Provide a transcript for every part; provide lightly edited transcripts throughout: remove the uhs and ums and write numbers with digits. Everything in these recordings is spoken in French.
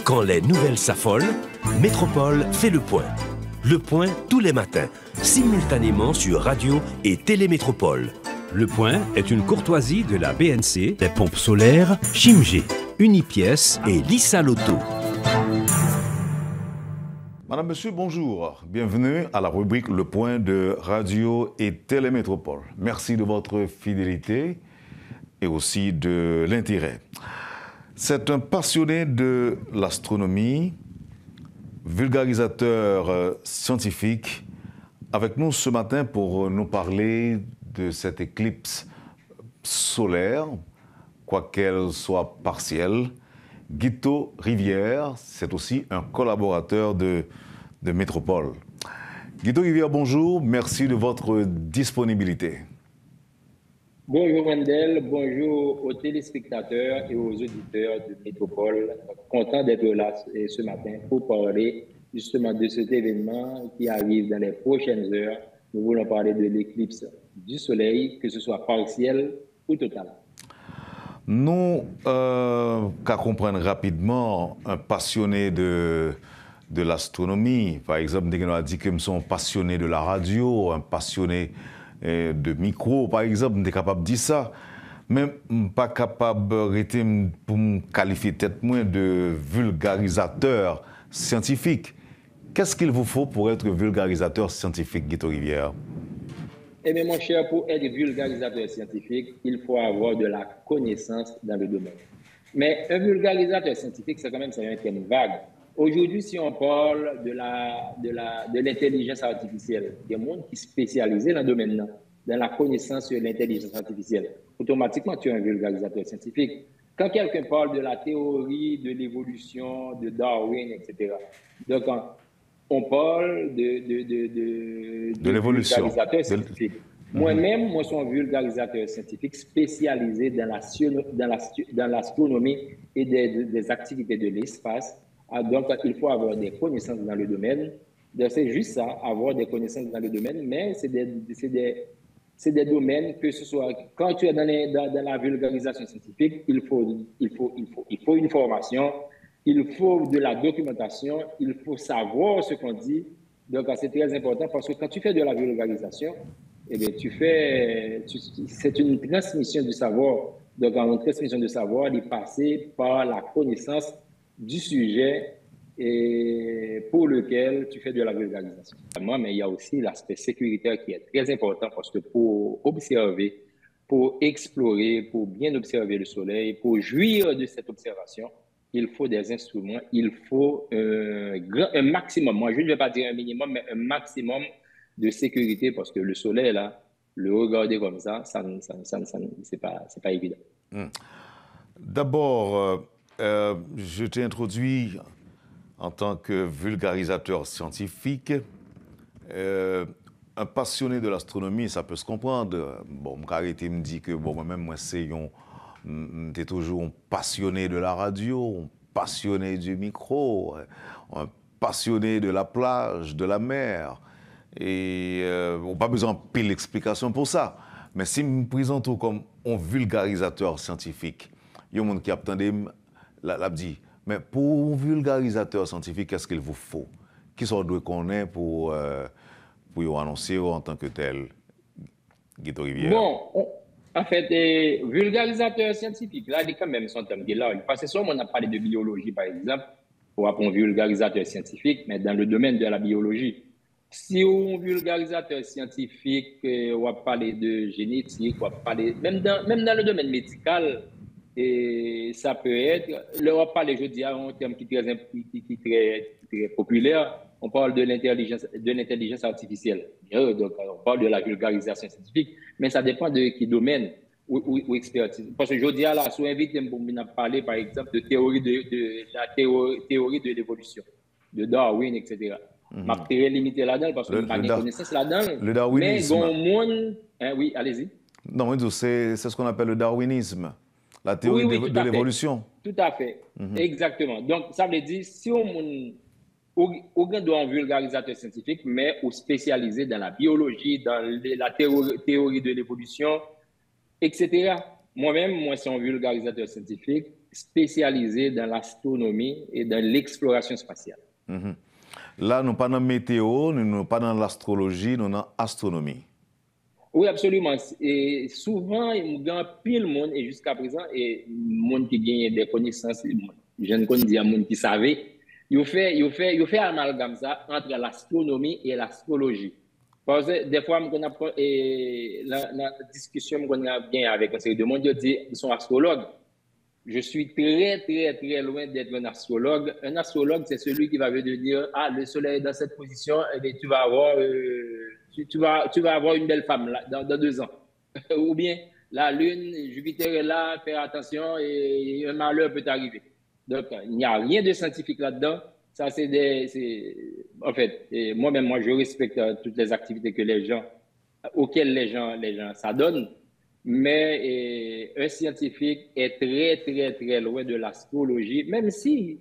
Quand les nouvelles s'affolent, Métropole fait le point. Le point tous les matins, simultanément sur Radio et Télémétropole. Le point est une courtoisie de la BNC, des pompes solaires Chimgé, Unipièce et Lissa Lotto. Madame, Monsieur, bonjour. Bienvenue à la rubrique Le Point de Radio et Télémétropole. Merci de votre fidélité et aussi de l'intérêt. C'est un passionné de l'astronomie, vulgarisateur scientifique, avec nous ce matin pour nous parler de cette éclipse solaire, quoiqu'elle soit partielle. Guito Rivière, c'est aussi un collaborateur de Métropole. Guito Rivière, bonjour, merci de votre disponibilité. Bonjour Wendel, bonjour aux téléspectateurs et aux auditeurs de Métropole. Content d'être là ce matin pour parler justement de cet événement qui arrive dans les prochaines heures. Nous voulons parler de l'éclipse du Soleil, que ce soit partielle ou totale. Nous, qu'à comprendre rapidement, un passionné de l'astronomie, par exemple, on a dit que nous sommes passionnés de la radio, un passionné de micro, par exemple, on est capable de dire ça, mais pas capable pour me qualifier peut-être moins de vulgarisateur scientifique. Qu'est-ce qu'il vous faut pour être vulgarisateur scientifique, Guito Rivière? Eh bien, mon cher, pour être vulgarisateur scientifique, il faut avoir de la connaissance dans le domaine. Mais un vulgarisateur scientifique, c'est quand même un thème vague. Aujourd'hui, si on parle de l'intelligence artificielle, il y a des gens qui sont spécialisés dans le domaine, dans la connaissance sur l'intelligence artificielle. Automatiquement, tu es un vulgarisateur scientifique. Quand quelqu'un parle de la théorie de l'évolution, de Darwin, etc., donc on parle de l'évolution. Vulgarisateur scientifique. Moi-même, je suis un vulgarisateur scientifique spécialisé dans l'astronomie et des activités de l'espace. Donc, il faut avoir des connaissances dans le domaine. C'est juste ça, avoir des connaissances dans le domaine, mais c'est des domaines que ce soit... Quand tu es dans la vulgarisation scientifique, il faut une formation, il faut de la documentation, il faut savoir ce qu'on dit. Donc, c'est très important parce que quand tu fais de la vulgarisation, eh bien, c'est une transmission du savoir. Donc, une transmission du savoir, il est passé par la connaissance du sujet et pour lequel tu fais de la vulgarisation. Mais il y a aussi l'aspect sécuritaire qui est très important parce que pour observer, pour explorer, pour bien observer le soleil, pour jouir de cette observation, il faut des instruments, il faut un maximum, moi je ne vais pas dire un minimum, mais un maximum de sécurité parce que le soleil, là, le regarder comme ça, c'est pas évident. D'abord, je t'ai introduit en tant que vulgarisateur scientifique. Un passionné de l'astronomie, ça peut se comprendre. Bon, Carité me dit que moi-même, j'étais toujours un passionné de la radio, un passionné du micro, un passionné de la plage, de la mer. Et on n'a pas besoin de pile d'explications pour ça. Mais si je me présente comme un vulgarisateur scientifique, il y a un monde qui l'a dit, mais pour un vulgarisateur scientifique, qu'est-ce qu'il vous faut? Qui sont doit connaître pour vous annoncer en tant que tel, Guito Rivière? Bon, en fait, vulgarisateur scientifique, là, il est quand même son terme là. Parce que soit on a parlé de biologie, par exemple, pour apprendre vulgarisateur scientifique, mais dans le domaine de la biologie. Si on vulgarisateur scientifique, on va parler de génétique, on va parler, même dans le domaine médical, et ça peut être, là on va parler, je dis, un terme qui est très populaire, on parle de l'intelligence artificielle. Donc on parle de la vulgarisation scientifique, mais ça dépend de quel domaine ou expertise. Parce que je dis, là, si on invite pour parler, par exemple, de la théorie de l'évolution, de Darwin, etc. Ma très limité là-dedans parce que je n'ai pas de connaissance là-dedans. Le darwinisme. Mais bon, monde... oui, allez-y. Non, c'est ce qu'on appelle le darwinisme, la théorie de l'évolution. Tout à fait, exactement. Donc, ça veut dire, si on doit un vulgarisateur scientifique, mais ou spécialisé dans la biologie, dans la théorie de l'évolution, etc. Moi-même, moi, c'est un vulgarisateur scientifique spécialisé dans l'astronomie et dans l'exploration spatiale. Là, nous pas dans la météo, nous pas dans l'astrologie, nous dans l'astronomie. Oui, absolument. Et souvent, il y a pile monde, et jusqu'à présent, et monde qui gagne des connaissances, je ne connais pas monde qui savait, il fait amalgame ça entre l'astronomie et l'astrologie. Parce que des fois, la discussion qu'on a bien avec un série de monde, ils disent qu'ils sont astrologues. Je suis très, très, très loin d'être un astrologue. Un astrologue, c'est celui qui va venir dire, ah, le soleil est dans cette position, et bien, tu vas avoir, tu vas avoir une belle femme là, dans 2 ans. Ou bien, la lune, Jupiter est là, fais attention, et un malheur peut arriver. Donc, il n'y a rien de scientifique là-dedans. Ça, en fait, moi-même, je respecte toutes les activités auxquelles les gens s'adonnent. Mais un scientifique est très, très, très loin de l'astrologie, même si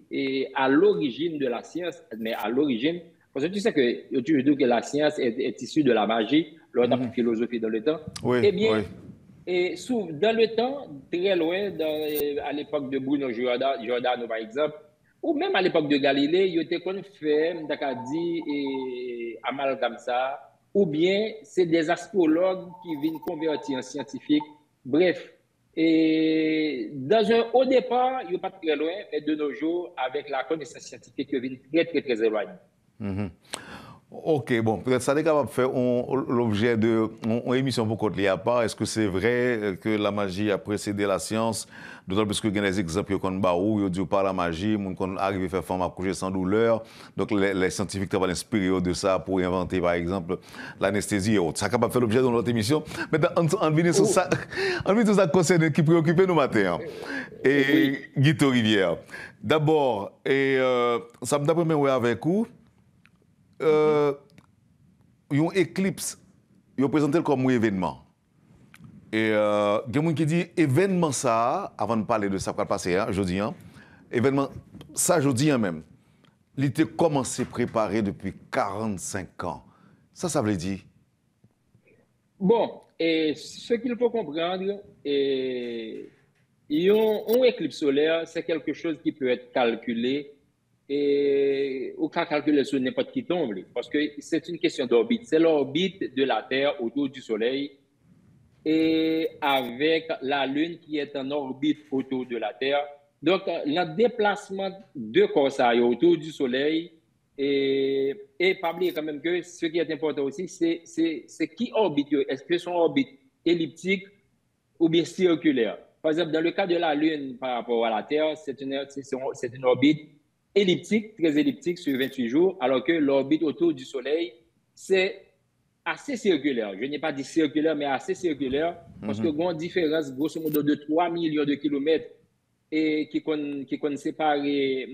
à l'origine de la science, mais à l'origine, parce que tu sais que tu dis que la science est issue de la magie, l'autre a pris philosophie dans le temps. Oui, eh bien, oui. Et dans le temps, très loin, à l'époque de Bruno Giordano, par exemple, ou même à l'époque de Galilée, il était qu'on fait, dit, amalgame ça, ou bien c'est des astrologues qui viennent convertir en scientifiques. Bref, et au départ, il n'y a pas très loin, mais de nos jours, avec la connaissance scientifique, il vient très, très, très éloigné. Ok, bon, peut-être ça est capable de faire l'objet d'une émission pour côté à part. Est-ce que c'est vrai que la magie a précédé la science? D'autant plus que il y a des exemples qu'on baou, ils disent pas la magie, on arrive à faire femme accoucher sans douleur. Donc les scientifiques travaillent inspirés de ça pour inventer par exemple l'anesthésie et autres. Ça est capable de faire l'objet de notre émission. Maintenant, on vient sur ça, qui préoccupe nous matin. Et Guito Rivière. D'abord, ça me d'abord avec vous. Une éclipse, ils présentent comme un événement. Et il y a des gens qui disent événement ça, avant de parler de ça qui va passer, jeudi, événement ça jeudi même, il était commencé à préparer depuis 45 ans. Ça veut dire? Bon, et ce qu'il faut comprendre, une éclipse solaire, c'est quelque chose qui peut être calculé et au cas calculer sur n'importe qui tombe, parce que c'est une question d'orbite. C'est l'orbite de la Terre autour du Soleil et avec la Lune qui est en orbite autour de la Terre. Donc, le déplacement de corps autour du Soleil et pas oublier quand même que ce qui est important aussi, c'est qui orbite. Est-ce que son orbite elliptique ou bien circulaire? Par exemple, dans le cas de la Lune par rapport à la Terre, c'est une orbite elliptique, très elliptique sur 28 jours, alors que l'orbite autour du Soleil, c'est assez circulaire. Je n'ai pas dit circulaire, mais assez circulaire, parce que y a une différence, grosso modo, de 3 millions de kilomètres et qui qu'on séparer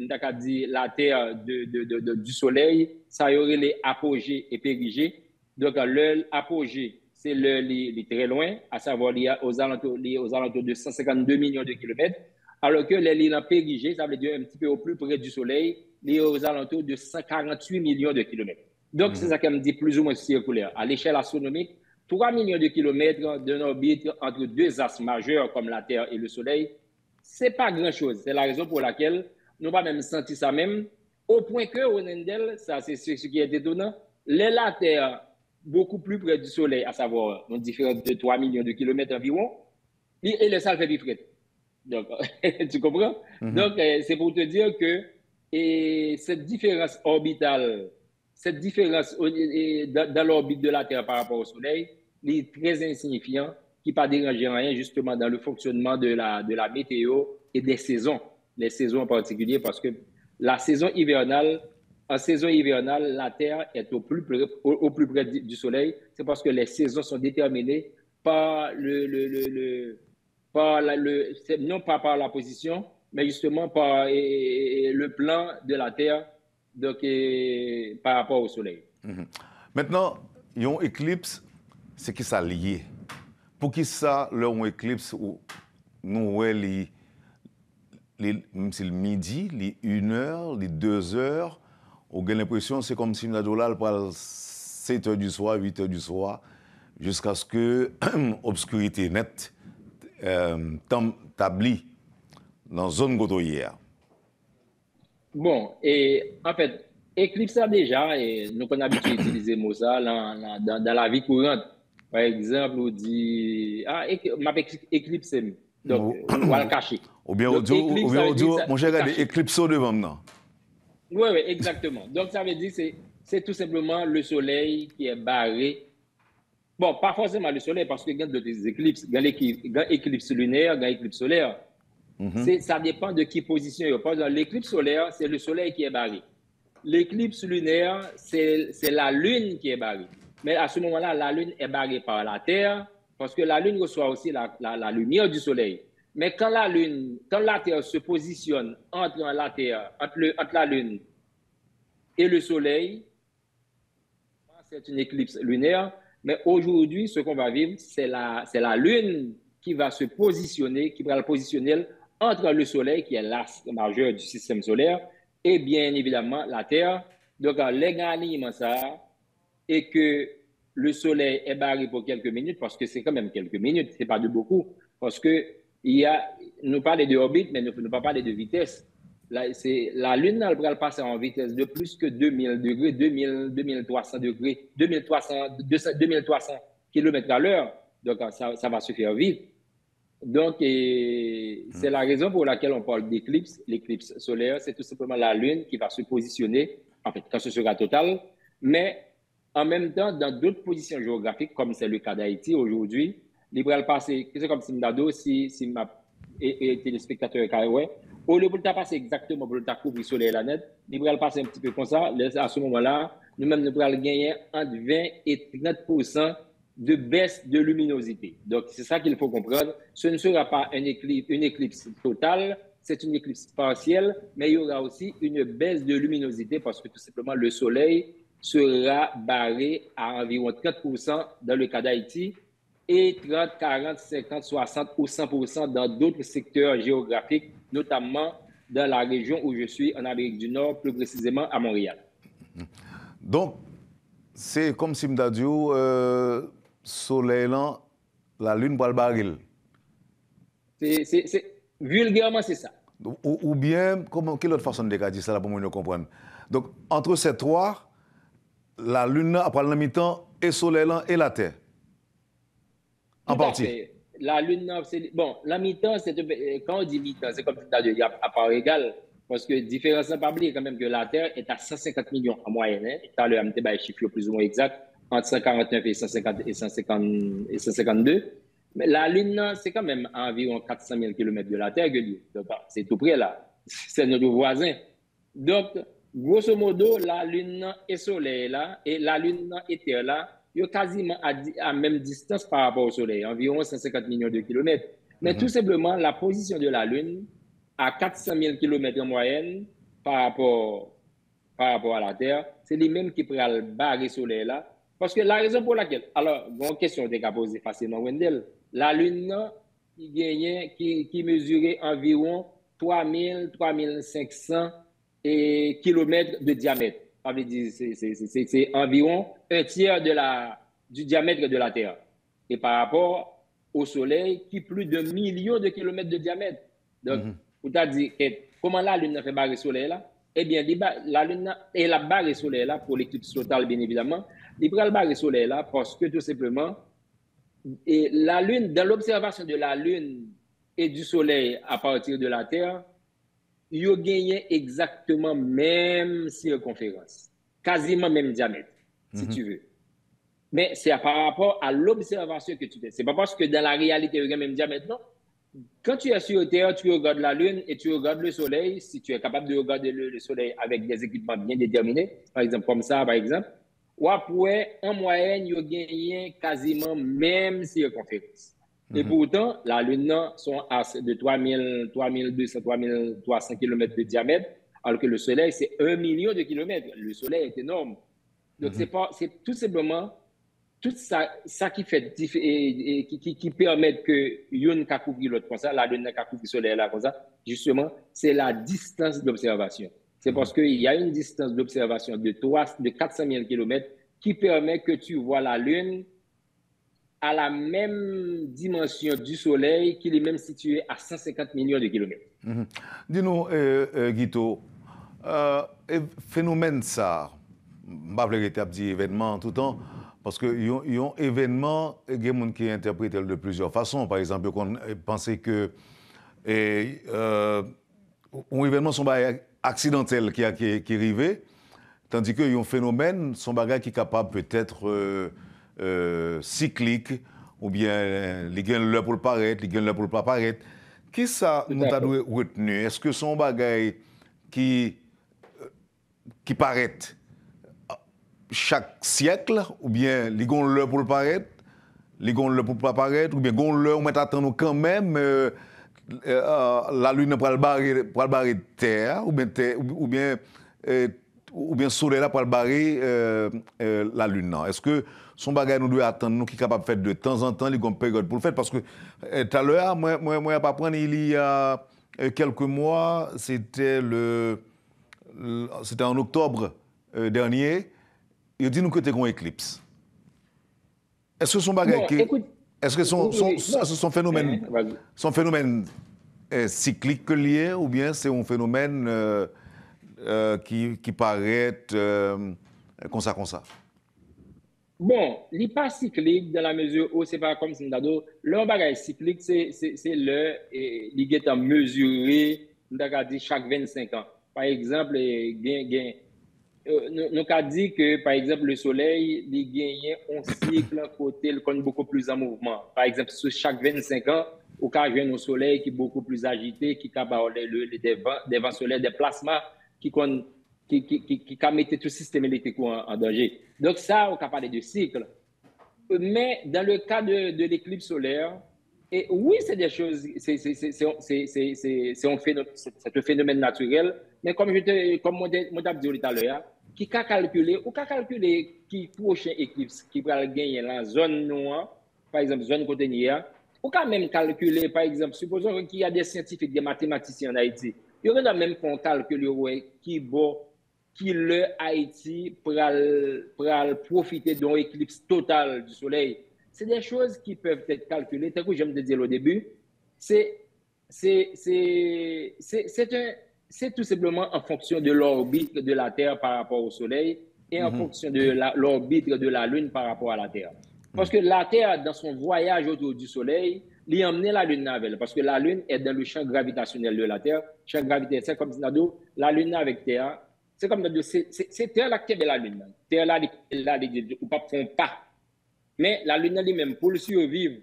la Terre du Soleil, ça y aurait les apogées et périgées. Donc, l'apogée, c'est les très loin, à savoir aux alentours de 152 millions de kilomètres, alors que les lignes périgées, ça veut dire un petit peu au plus près du Soleil, liées aux alentours de 148 millions de kilomètres. Donc, c'est ça qu'elle me dit plus ou moins circulaire. À l'échelle astronomique, 3 millions de kilomètres d'une orbite entre deux astres majeurs comme la Terre et le Soleil, c'est pas grand-chose. C'est la raison pour laquelle nous n'avons pas même senti ça même, au point que, au Nendel, ça c'est ce qui est étonnant, la Terre beaucoup plus près du Soleil, à savoir une différence de 3 millions de kilomètres environ, et le sol fait bifrette. Donc, tu comprends? Donc, c'est pour te dire que cette différence orbitale, cette différence dans l'orbite de la Terre par rapport au Soleil, est très insignifiant, qui ne pas déranger rien justement dans le fonctionnement de la météo et des saisons, les saisons en particulier, parce que la saison hivernale, en saison hivernale, la Terre est au plus près du Soleil. C'est parce que les saisons sont déterminées par non pas par la position, mais justement par le plan de la Terre donc, par rapport au Soleil. Maintenant, il y a une éclipse, c'est qui ça lié? Pour qui ça, là, une éclipse, nous voyons même si le midi, les 1h, les 2h, on a l'impression c'est comme si nous avons pour 7h du soir, 8h du soir, jusqu'à ce que l'obscurité nette établi dans la zone côtière? Bon, et en fait, éclipse ça déjà, et nous avons habitué à utiliser le mot ça dans la vie courante. Par exemple, on dit, m'a éclipsé. Donc, on va le cacher. Ou bien, mon cher, regardez, éclipse devant nous. Oui, oui, exactement. Donc, ça veut dire que c'est tout simplement le soleil qui est barré. Bon, pas forcément le soleil, parce qu'il y a d'autres éclipses. Il y a l'éclipse lunaire, il y a l'éclipse solaire. Ça dépend de qui position. Par exemple, l'éclipse solaire, c'est le soleil qui est barré. L'éclipse lunaire, c'est la lune qui est barrée. Mais à ce moment-là, la lune est barrée par la Terre, parce que la lune reçoit aussi la lumière du soleil. Mais quand la Terre se positionne entre la Terre, entre la lune et le soleil, c'est une éclipse lunaire. Mais aujourd'hui, ce qu'on va vivre, c'est la lune qui va se positionner, qui va le positionner entre le soleil, qui est l'axe majeur du système solaire, et bien évidemment la Terre. Donc, l'également ça, et que le soleil est barré pour quelques minutes, parce que c'est quand même quelques minutes, c'est pas de beaucoup, parce que nous parlons de orbite, mais nous ne pas parler de vitesse. La Lune, elle va passer en vitesse de plus que 2000 degrés, 2300 degrés, 2300 km à l'heure. Donc, ça va se faire vite. Donc, c'est la raison pour laquelle on parle d'éclipse. L'éclipse solaire, c'est tout simplement la Lune qui va se positionner, en fait, quand ce sera total, mais en même temps, dans d'autres positions géographiques, comme c'est le cas d'Haïti aujourd'hui, il va passer, c'est comme Simdado, si ma téléspectateur Karoué, au lieu de passer exactement pour le couvrir le soleil et la net, il va passer un petit peu comme ça. À ce moment-là, nous-mêmes, nous allons gagner entre 20 et 30% de baisse de luminosité. Donc, c'est ça qu'il faut comprendre. Ce ne sera pas une éclipse totale, c'est une éclipse partielle, mais il y aura aussi une baisse de luminosité parce que tout simplement, le soleil sera barré à environ 30% dans le cas d'Haïti et 30, 40, 50, 60 ou 100% dans d'autres secteurs géographiques, notamment dans la région où je suis, en Amérique du Nord, plus précisément à Montréal. Donc, c'est comme si je dit, soleil, la lune pour le baril. Vulgairement, c'est ça. Ou bien, quelle autre façon de dire ça là pour nous comprendre? Donc, entre ces trois, la lune, après le mi-temps, et le soleil et la terre. En partie. La lune, c'est. Bon, la mi-temps, quand on dit mi-temps, c'est comme il y a à part égale. Parce que différence n'a pas oublié quand même que la Terre est à 150 millions en moyenne. Tout à l'heure, on a un chiffre plus ou moins exact, entre 149 et 152. Mais la Lune, c'est quand même à environ 400 000 km de la Terre. Donc, c'est tout près là. C'est notre voisin. Donc, grosso modo, la Lune et Soleil là, et la Lune et Terre là, ils sont quasiment à même distance par rapport au Soleil, environ 150 millions de kilomètres. Mais tout simplement, la position de la Lune, à 400 000 km en moyenne par rapport à la Terre, c'est les mêmes qui prennent le barrer le soleil là. Parce que la raison pour laquelle, alors, une question que je poser facilement, Wendell, la Lune qui mesurait environ 3000, 3500 km de diamètre. Ça veut dire c'est environ un tiers du diamètre de la Terre. Et par rapport au Soleil, qui est plus de millions de kilomètres de diamètre. Donc, vous avez dit, comment la Lune fait barrer le soleil là? Eh bien, la Lune et la barre le soleil là, pour l'éclipse totale, bien évidemment, il prend le barre le soleil là parce que tout simplement, et la Lune, dans l'observation de la Lune et du soleil à partir de la Terre, il a gagné exactement même circonférence, quasiment même diamètre, si tu veux. Mais c'est par rapport à l'observation que tu fais. Ce n'est pas parce que dans la réalité, il y a même diamètre, non. Quand tu es sur Terre, tu regardes la Lune et tu regardes le Soleil. Si tu es capable de regarder le Soleil avec des équipements bien déterminés, par exemple comme ça, par exemple, ou après, en moyenne, il y a gagné quasiment même circonférence. Et pourtant, la Lune sont à de 3200, 3300 km de diamètre, alors que le Soleil, c'est 1 million de kilomètres. Le Soleil est énorme. Donc, c'est tout simplement tout ça qui fait qui permet que l'une a couvert l'autre comme ça, la lune a couvert le soleil là comme ça, justement, c'est la distance d'observation. C'est parce qu'il y a une distance d'observation de 400 000 km qui permet que tu vois la lune à la même dimension du Soleil qu'il est même situé à 150 millions de kilomètres. Dis-nous, Guito, phénomène ça, je ne vais pas dire événement tout le temps, parce que y a un événement, il y a des gens qui interprètent de plusieurs façons. Par exemple, on pense que un événement son bagage accidentel qui est arrivé, tandis que un phénomène son bagage qui est capable peut-être cyclique, ou bien il gagne l'heure pour le paraître, il gagne l'heure pour le pas paraître. Qui ça nous a retenu? Est-ce que son bagage qui paraît chaque siècle, ou bien il gagne l'heure pour le paraître, il gagne l'heure pour le pas paraître, ou bien gagne l'heure, on met attendre quand même la lune pour le barrer terre, ou bien le soleil là pour le barrer la lune. Est-ce que son bagage nous doit attendre, nous qui sommes capables de faire de temps en temps, il y a une période pour le faire? Parce que tout à l'heure, moi, pas prendre, il y a quelques mois, c'était en octobre dernier, il dit nous que c'était une éclipse. Est-ce que son bagage est-ce que son phénomène cyclique lié, ou bien c'est un phénomène qui paraît comme ça? Bon, il n'est pas cyclique dans la mesure où c'est pas comme si le bagage cyclique, c'est il est mesuré, nous avons dit chaque 25 ans. Par exemple, nous avons dit que, par exemple, le soleil, il gagne un cycle côté beaucoup plus en mouvement. Par exemple, sur chaque 25 ans, au cas où un soleil qui est beaucoup plus agité, qui a des vents solaires, des plasmas qui mettent tout le système électrique en danger. Donc ça, on peut parler de cycle. Mais dans le cas de l'éclipse solaire, et oui, c'est des choses, c'est un phénomène naturel, mais comme je t'ai dit tout à l'heure, qui a calculé qui prochain éclipse qui va gagner la zone noire, par exemple zone côtière, ou quand même calculer, par exemple, supposons qu'il y a des scientifiques, des mathématiciens en Haïti, il y aurait même qu'on calcule qui le Haïti pour profiter d'un éclipse total du soleil. C'est des choses qui peuvent être calculées. Tel que je me disais au début, c'est tout simplement en fonction de l'orbite de la Terre par rapport au soleil et en fonction de l'orbite de la Lune par rapport à la Terre. Parce que la Terre, dans son voyage autour du soleil, il a emmené la Lune avec elle. Parce que la Lune est dans le champ gravitationnel de la Terre. Champ gravitationnel, c'est comme si la Lune avec Terre. C'est comme c'est Terre là qui est la Lune. Terre là, ou pas prend pas. Mais la Lune elle-même, pour le survivre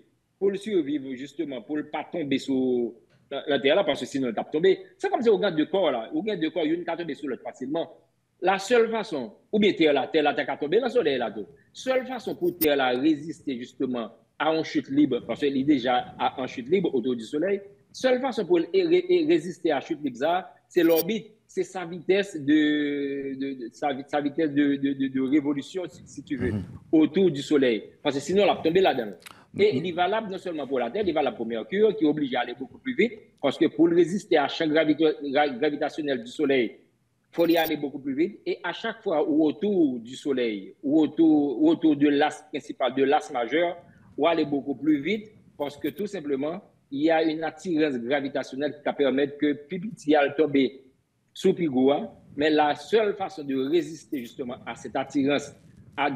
justement, pour ne pas tomber sur la Terre là, parce que sinon elle tape tomber. C'est comme si on gagne deux corps là. On gagne deux corps, une qui tombe sur l'autre facilement. La seule façon, ou bien Terre là qui tomber dans le soleil là tout. Seule façon pour Terre là résister justement à une chute libre, parce qu'elle est déjà en chute libre autour du soleil. Seule façon pour résister à la chute libre, c'est l'orbite. C'est sa vitesse de révolution, si tu veux, autour du Soleil. Parce que sinon, elle va tomber là-dedans. Et il est valable non seulement pour la Terre, il est valable pour Mercure, qui est obligé à aller beaucoup plus vite, parce que pour résister à la champ gravitationnel du Soleil, il faut y aller beaucoup plus vite. Et à chaque fois où autour du Soleil, ou autour de l'axe principal, de l'axe majeur, ou aller beaucoup plus vite, parce que tout simplement, il y a une attirance gravitationnelle qui va permettre que Pipitial tombe sous Pigoua, mais la seule façon de résister justement à cette attirance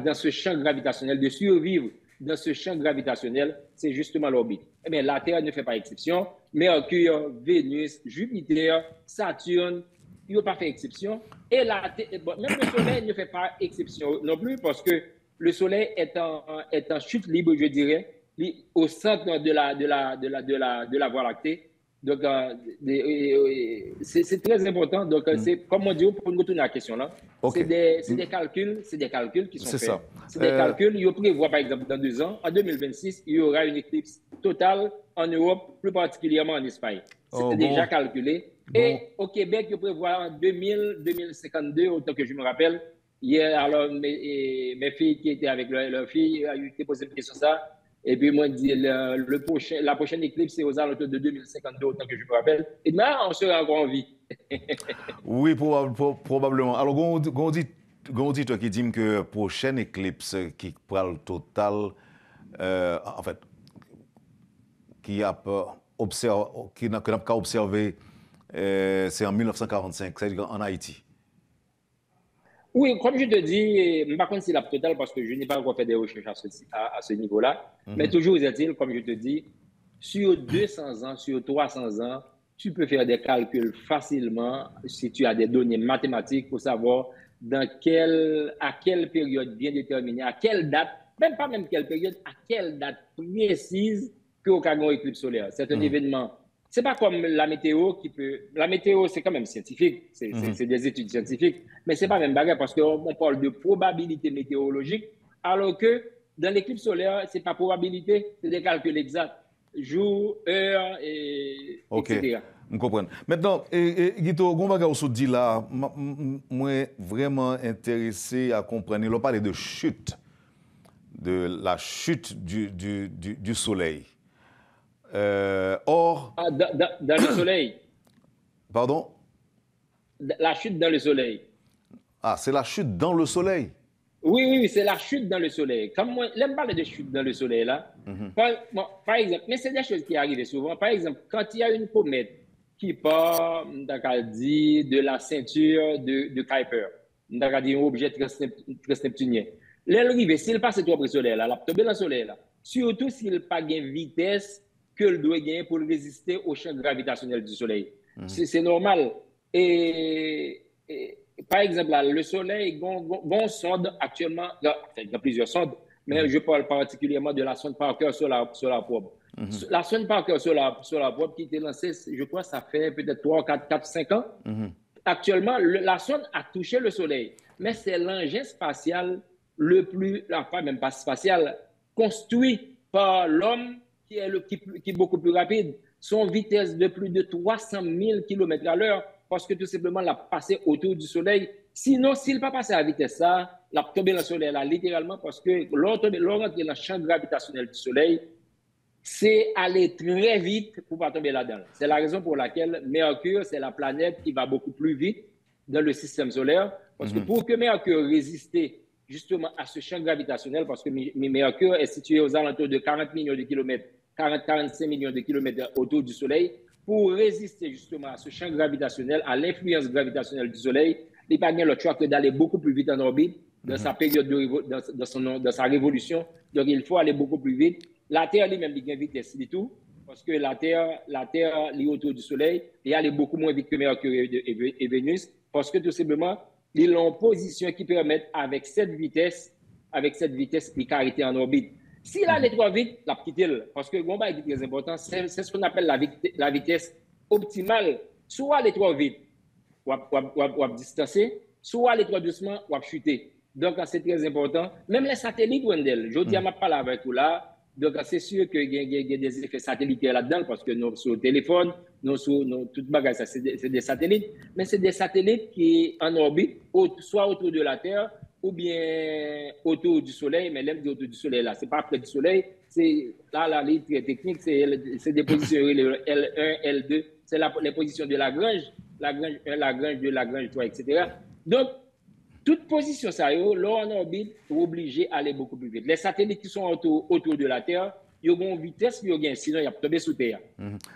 dans ce champ gravitationnel, de survivre dans ce champ gravitationnel, c'est justement l'orbite. Eh bien, la Terre ne fait pas exception. Mercure, Vénus, Jupiter, Saturne, ils n'ont pas fait exception. Et même le Soleil ne fait pas exception non plus, parce que le Soleil est en chute libre, je dirais, au centre de la Voie lactée. Donc, c'est très important. Donc, c'est comme on dit, pour nous retourner à la question là, okay. C'est des calculs qui sont faits. C'est des calculs. Il prévoit, par exemple, dans 2 ans, en 2026, il y aura une éclipse totale en Europe, plus particulièrement en Espagne. C'est déjà calculé. Et au Québec, il prévoit en 2052, autant que je me rappelle. Hier, alors, mes filles qui étaient avec leur fille, ont été posées une question sur ça. Et puis, moi, je dis, la prochaine éclipse, c'est aux alentours de 2052, autant que je me rappelle. Et maintenant, on sera encore en vie. Oui, probablement. Alors, Gondi, toi qui dis que la prochaine éclipse qui prend le total en fait, qui a observé, c'est en 1945, c'est-à-dire en Haïti. Oui, comme je te dis, je ne sais pas si la totale parce que je n'ai pas encore fait des recherches à ce niveau-là, mais toujours est-il, comme je te dis, sur 200 ans, sur 300 ans, tu peux faire des calculs facilement si tu as des données mathématiques pour savoir à quelle période bien déterminée, à quelle date, même pas même quelle période, à quelle date précise qu'au cas d'une éclipse solaire. C'est un événement. C'est pas comme la météo qui peut. La météo, c'est quand même scientifique, c'est des études scientifiques, mais c'est pas même bagarre parce qu'on parle de probabilité météorologique, alors que dans l'éclipse solaire, c'est pas probabilité, c'est des calculs exacts. Jour, heure, etc. Je comprends. Maintenant, Guito, on dit là, moi vraiment intéressé à comprendre. On parle de chute, de la chute du soleil. Or. Dans le soleil. Pardon? La chute dans le soleil. Ah, c'est la chute dans le soleil? Oui, c'est la chute dans le soleil. Comme moi, j'aime parler de chute dans le soleil, là. Par exemple, mais c'est des choses qui arrivent souvent. Par exemple, quand il y a une comète qui part, de la ceinture de Kuiper, un objet transneptunien. L'arrivée, s'il passe trop près du soleil, là, la tombe dans le soleil, là, surtout s'il n'a pas une vitesse que le doit gagner pour résister au champ gravitationnel du soleil. C'est normal. Et par exemple, là, le soleil, bon sonde actuellement, il y a plusieurs sondes, mais je parle particulièrement de la sonde Parker Solar Probe. La sonde Parker Solar Probe qui a été lancée, je crois, ça fait peut-être 3, 4, 5 ans. Actuellement, la sonde a touché le soleil, mais c'est l'engin spatial le plus, enfin même pas spatial, construit par l'homme qui est beaucoup plus rapide. Son vitesse de plus de 300 000 km à l'heure, parce que tout simplement, l'a passé autour du soleil. Sinon, s'il n'a pas passé à la vitesse ça, l'a tombé dans le soleil là, littéralement, parce que l'on rentre dans le champ gravitationnel du soleil, c'est aller très vite pour ne pas tomber là-dedans. C'est la raison pour laquelle Mercure, c'est la planète qui va beaucoup plus vite dans le système solaire, parce que pour que Mercure résiste justement à ce champ gravitationnel, parce que Mercure est situé aux alentours de 40 millions de kilomètres, 40-45 millions de kilomètres autour du Soleil, pour résister justement à ce champ gravitationnel, à l'influence gravitationnelle du Soleil, il n'y a pas bien le choix que d'aller beaucoup plus vite en orbite dans sa période dans sa révolution. Donc il faut aller beaucoup plus vite. La Terre lui-même a une vitesse du tout, parce que la Terre est autour du Soleil et elle est beaucoup moins vite que Mercure et Vénus, parce que tout simplement, ils ont une position qui permet avec cette vitesse, il arrêter en orbite. S'il allait trop vite, la petite, parce que le combat est très important, c'est ce qu'on appelle la vitesse optimale. Soit aller trop vite, ou distancer, soit aller trop doucement, ou chuter. Donc, c'est très important. Même les satellites, Wendell, je dis à ma parole avec vous là, donc c'est sûr qu'il y a des effets satellitaires là-dedans, parce que nous, sur le téléphone, tout bagage, ça, c'est des satellites, mais c'est des satellites qui en orbite, soit autour de la Terre, ou bien autour du Soleil, mais l'aime autour du Soleil, là, c'est pas près du Soleil, c'est là, la ligne très technique, c'est des positions L1, L2, c'est les positions de Lagrange 1, Lagrange 2, Lagrange 3, etc. Donc, toute position, ça, là, en orbite, est obligé d'aller beaucoup plus vite. Les satellites qui sont autour de la Terre, ils ont une vitesse, sinon ils ont tombé sous Terre.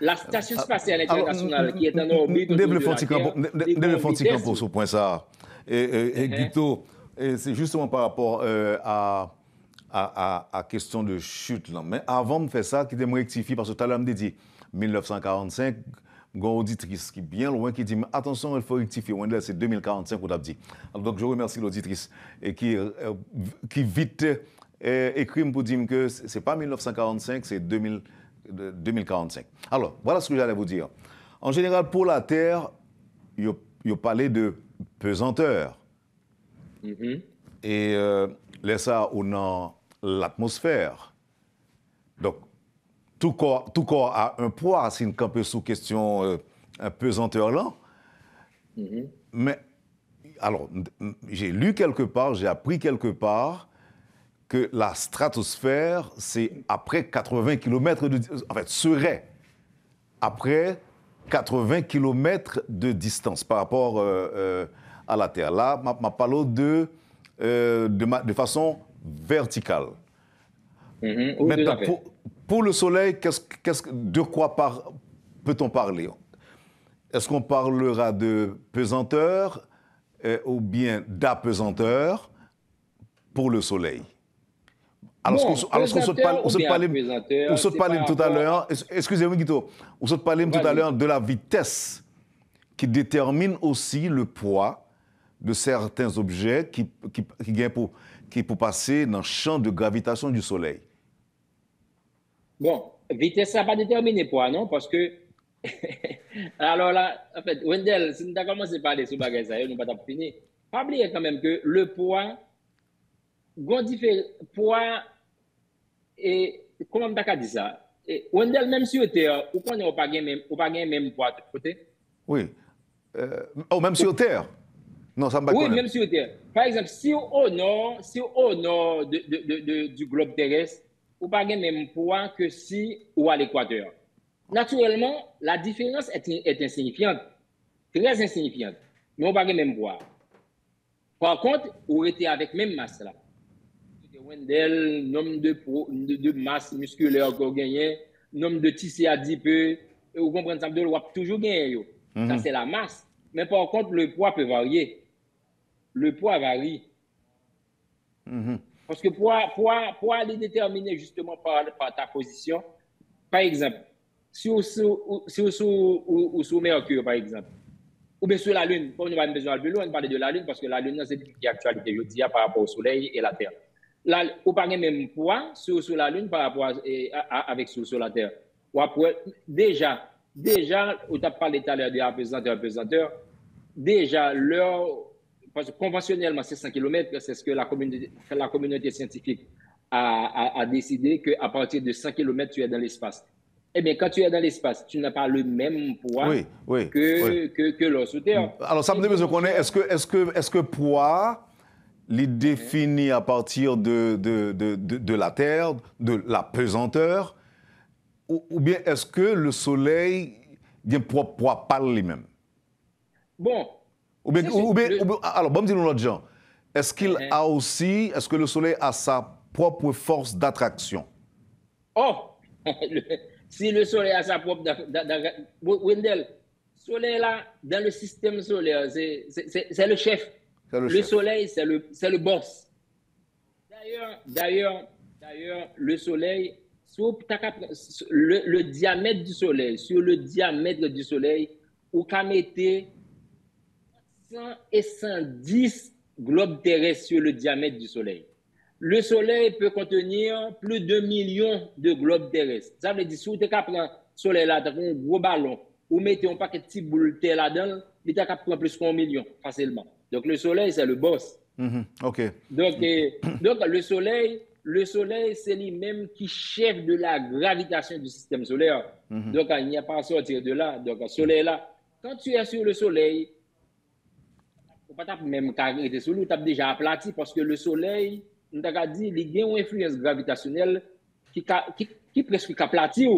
La Station spatiale internationale qui est en orbite autour de la Terre, développons pour ce point ça. Guito, c'est justement par rapport à question de chute. Là. Mais avant de faire ça, qui me rectifie, parce que tout à l'heure, je me dit 1945, une auditrice qui est bien loin, qui dit attention, il faut rectifier. C'est 2045, on a dit. Donc, je remercie l'auditrice qui vite écrit pour dire que ce n'est pas 1945, c'est 2045. Alors, voilà ce que j'allais vous dire. En général, pour la Terre, il parlait de pesanteur. Et laisse ça dans l'atmosphère. Donc, tout corps a un poids, c'est une peu sous question un pesanteur là. Mais, alors, j'ai lu quelque part, j'ai appris quelque part que la stratosphère, c'est après 80 km serait après 80 km de distance par rapport à la Terre. Là, je parle de façon verticale. Oui, tout Maintenant, à fait. pour le soleil, de quoi peut-on parler? Est-ce qu'on parlera de pesanteur ou bien d'apesanteur pour le soleil? Bon, Alors qu'on pesanteur ou bien apesanteur, c'est par tout à rapport à... l'heure, excusez-moi Guito, on saute parler tout à Vas-y. l'heure de la vitesse qui détermine aussi le poids de certains objets qui pour passer dans le champ de gravitation du soleil. Bon, vitesse, ça n'a pas déterminé poids, non? Parce que, alors là, en fait, Wendell, si nous avons commencé à parler sur bagage, ça, nous pas fini. Pas oublier quand même que le poids, poids et, comment on a dit ça? Et Wendell, même sur Terre, ou qu'on n'a pas gagné même poids de côté? Oui. Même sur Terre. Non, ça me Oui, même sur Terre. Par exemple, si au nord du globe terrestre, ou pas le même poids que si ou à l'équateur. Naturellement, la différence est insignifiante, très insignifiante, mais on pas le même poids. Par contre, on était avec même masse là. Wendell, nombre de masse musculaire qu'on gagne, nombre de tissus adipeux, vous comprenez ça, on toujours gagner. Ça, c'est la masse. Mais par contre, le poids peut varier. Le poids varie. Parce que poids est déterminé justement par ta position. Par exemple, si vous sous Mercure, par exemple, ou bien sur la Lune, comme nous avons besoin de l'eau, on parle de la Lune parce que la Lune, c'est une actualité, je dis, par rapport au Soleil et la Terre. Là, vous parlez même poids sur la Lune par rapport avec sur la Terre. Déjà, on a parlé tout à l'heure de apesanteur, déjà, parce que conventionnellement, c'est 100 km, c'est ce que la communauté scientifique a décidé qu'à partir de 100 km, tu es dans l'espace. Eh bien, quand tu es dans l'espace, tu n'as pas le même poids que l'eau sous terre. Alors, ça me dit besoin qu'on est, est-ce que poids, il définit à partir de la Terre, de la pesanteur, ou bien est-ce que le Soleil a un poids pas lui-même? Bon. Alors, bon, dis-nous l'autre genre. Est-ce que le Soleil a sa propre force d'attraction? Oh! Si le Soleil a sa propre... Wendell, Soleil là, dans le système solaire, c'est le chef. Le Soleil, c'est le boss. D'ailleurs, le Soleil, le diamètre du Soleil, sur le diamètre du Soleil, ou qu'à mettre 100 et 110 globes terrestres sur le diamètre du Soleil. Le Soleil peut contenir plus de millions de globes terrestres. Ça veut dire, si vous prendre le Soleil là, un gros ballon, ou mettez un paquet de petites boules terre là-dedans, il peut prendre plus qu'un million facilement. Donc le Soleil, c'est le boss. OK. Donc le Soleil, c'est lui-même qui chef de la gravitation du système solaire. Donc il n'y a pas à sortir de là. Donc le Soleil là, quand tu es sur le Soleil, tu ne peux pas même carrément sur lui, tu as déjà aplati parce que le Soleil, on t'a dit, il y a une influence gravitationnelle qui presque aplati.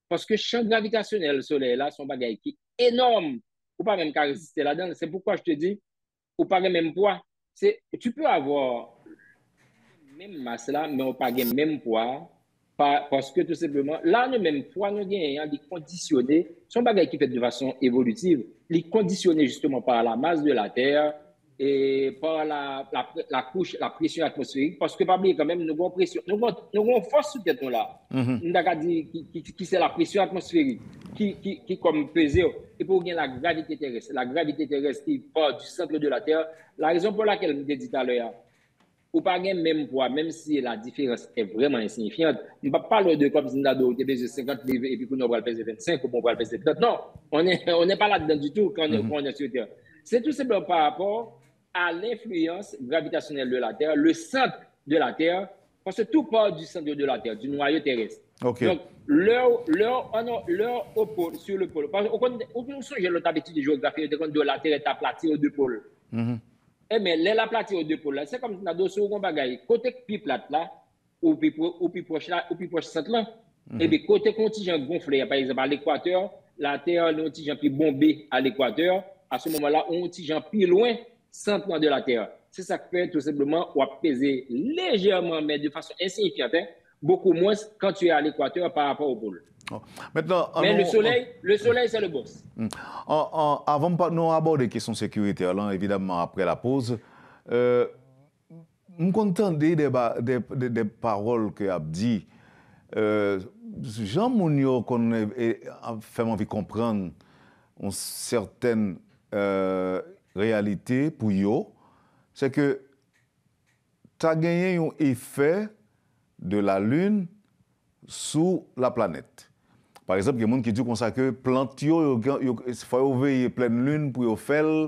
Parce que le champ gravitationnel, le Soleil là, son bagage qui est énorme. Ou pas même qu'à résister là-dedans. C'est pourquoi je te dis, ou pas le même poids. Tu peux avoir même masse là, mais pas le même poids. Parce que tout simplement, là, le même poids, nous gagnons, il conditionné. Son bagage qui fait de façon évolutive, il est conditionné justement par la masse de la Terre et par la couche, la pression atmosphérique. Parce que, pas oublier quand même, nous avons pression, nous avons force sous tête là. Nous avons dit qui c'est la pression atmosphérique qui comme pesé. Et pour gagner la gravité terrestre qui part du centre de la Terre, la raison pour laquelle je l'ai dit tout à l'heure, ou pas le même poids, même si la différence est vraiment insignifiante. On ne va pas parler de comme si nous avons pesé 50 livres et puis qu'on va peser 25 ou qu'on va peser 30. Non, on n'est pas là-dedans du tout quand on est sur Terre. C'est tout simplement par rapport à l'influence gravitationnelle de la Terre, le centre de la Terre, parce que tout part du centre de la Terre, du noyau terrestre. Okay. Donc, au pôle, sur le pôle. Parce qu'on songe l'autre habitude de géographie, de la Terre est aplatie aux deux pôles. Eh bien, l'aplatie aux deux pôles, c'est comme si on a deux secondes bagaille. Côté plus plate là, ou plus proche centre là, et bien, côté contingent gonflé, par exemple, à l'équateur, la Terre a un contingent plus bombé à l'équateur, à ce moment-là, on contingent plus loin, centre de la Terre. C'est ça qui fait tout simplement, on va peser légèrement, mais de façon insignifiante, beaucoup moins quand tu es à l'équateur par rapport au pôle. Oh. Maintenant, mais le soleil, c'est le boss. Avant de nous aborder les questions sécuritaires, là, évidemment, après la pause, je content des paroles que a dit. Jean Mounio, qu'on a fait envie de comprendre une certaine réalité pour eux, c'est que tu as gagné un effet de la Lune sur la planète. Par exemple, il y a des gens qui disent que plantes, il faut veiller pleine lune pour y faire,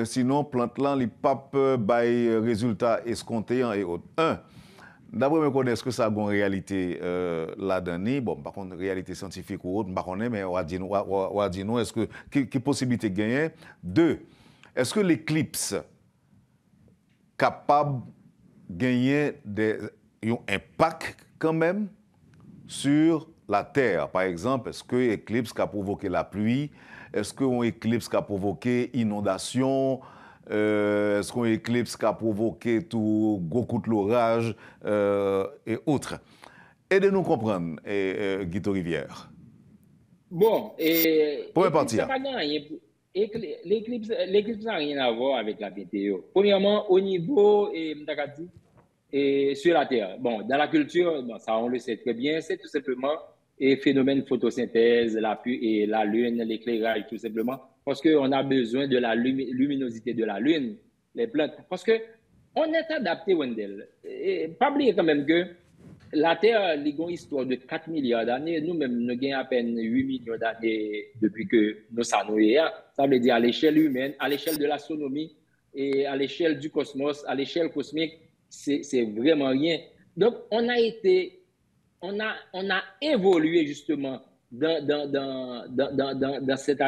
sinon plantes là, les papes bail résultats escomptés et autres. D'abord, je connais est-ce que ça a une réalité là-dedans. Bon, par contre, réalité scientifique ou autre, je ne connais pas, mais on va dire nous, est-ce que quelle possibilité de gagner? 2, est-ce que l'éclipse capable de gagner un impact quand même sur la Terre? Par exemple, est-ce que l'éclipse qui a provoqué la pluie? Est-ce qu'un éclipse qui a provoqué inondation? Est-ce qu'un éclipse qui a provoqué tout gros coup de l'orage et autres? Aidez-nous comprendre, Guito Rivière. Bon, première partie. L'éclipse n'a rien à voir avec la météo. Premièrement, au niveau et sur la Terre. Bon, dans la culture, bon, ça on le sait très bien, c'est tout simplement et phénomène photosynthèse, la pluie et la lune, l'éclairage, tout simplement, parce qu'on a besoin de la luminosité de la lune, les plantes, parce que on est adapté, Wendell. Et pas oublier quand même que la Terre a une histoire de 4 milliards d'années, nous-mêmes, nous avons à peine 8 millions d'années depuis que nous sommes nés. Ça veut dire à l'échelle humaine, à l'échelle de l'astronomie et à l'échelle du cosmos, à l'échelle cosmique, c'est vraiment rien. Donc, on a évolué justement dans cette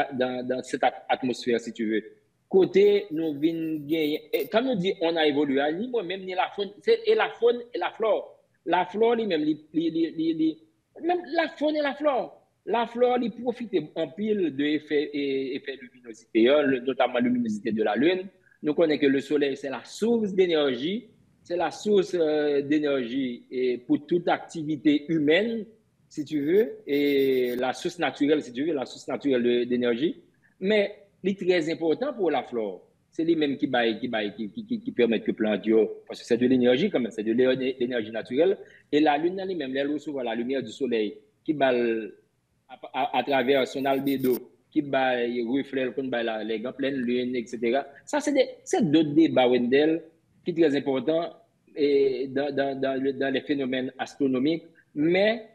atmosphère, si tu veux. Côté, nous venons gagner. Quand nous disons on a évolué, ni moi-même, ni la faune, et la faune et la flore. La flore, même la faune et la flore. La flore, ils profitent en pile de effet luminosité, notamment la luminosité de la Lune. Nous connaissons que le Soleil, c'est la source d'énergie. C'est la source d'énergie pour toute activité humaine, si tu veux, et la source naturelle, si tu veux, la source naturelle d'énergie. Mais ce qui est très important pour la flore, c'est lui-même qui permet que plante, parce que c'est de l'énergie quand même, c'est de l'énergie naturelle. Et la Lune elle-même, elle reçoit la lumière du Soleil qui balle à travers son albédo, qui reflète les grands pleines lunes, etc. Ça, c'est d'autres débats, Wendell, qui est très important dans les phénomènes astronomiques. Mais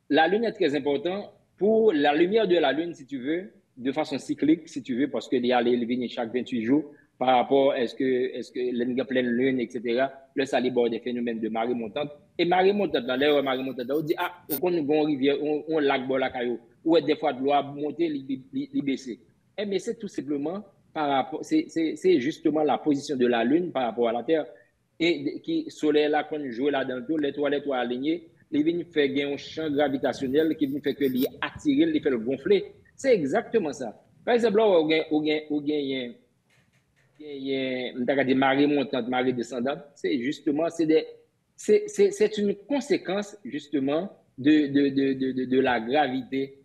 la Lune est très importante pour la lumière de la Lune, si tu veux, de façon cyclique, si tu veux, parce qu'il y a les vignes chaque 28 jours par rapport à est-ce que la pleine lune, etc. Là, ça libère des phénomènes de marée montante. Et marée montante, dans l'air marée montante, on dit, on a une rivière, on lac, bon, la caillou, ou des fois de l'eau a monté, il baisser. Mais c'est tout simplement par rapport, c'est justement la position de la Lune par rapport à la Terre. Et qui soleil là, quand on joue là dans tout, l'étoile alignée, il vient faire un champ gravitationnel qui vient faire que lui attirer, il fait le gonfler. C'est exactement ça. Par exemple, là, on gagne des marées montantes, marées descendantes. C'est justement, c'est une conséquence justement de la gravité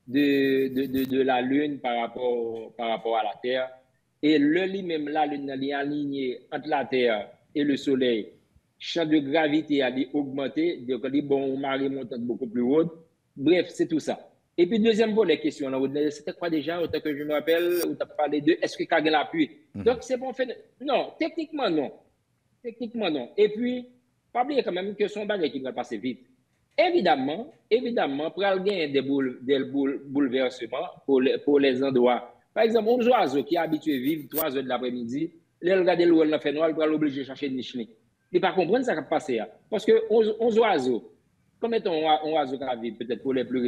de la Lune par rapport à la Terre. Et lui-même, la Lune est alignée entre la Terre et le Soleil. Champ de gravité a augmenté, donc bon, marée montante beaucoup plus haute. Bref, c'est tout ça. Et puis, deuxième volet, question, c'était quoi déjà, autant que je me rappelle, où tu as parlé de est-ce que y a de l'appui? Donc, c'est bon fait. Non, techniquement, non. Techniquement, non. Et puis, pas oublier quand même que son bagage qui va passer vite. Évidemment, pour gagner des bouleversements pour les endroits. Par exemple, un oiseau qui est habitué à vivre 3 heures de l'après-midi, il regarde le dans fait noir, il va l'obliger à chercher une niche. Il ne va pas comprendre ça qui va passer. Parce que 11 oiseaux, comme étant un oiseau qui vit peut-être pour les plus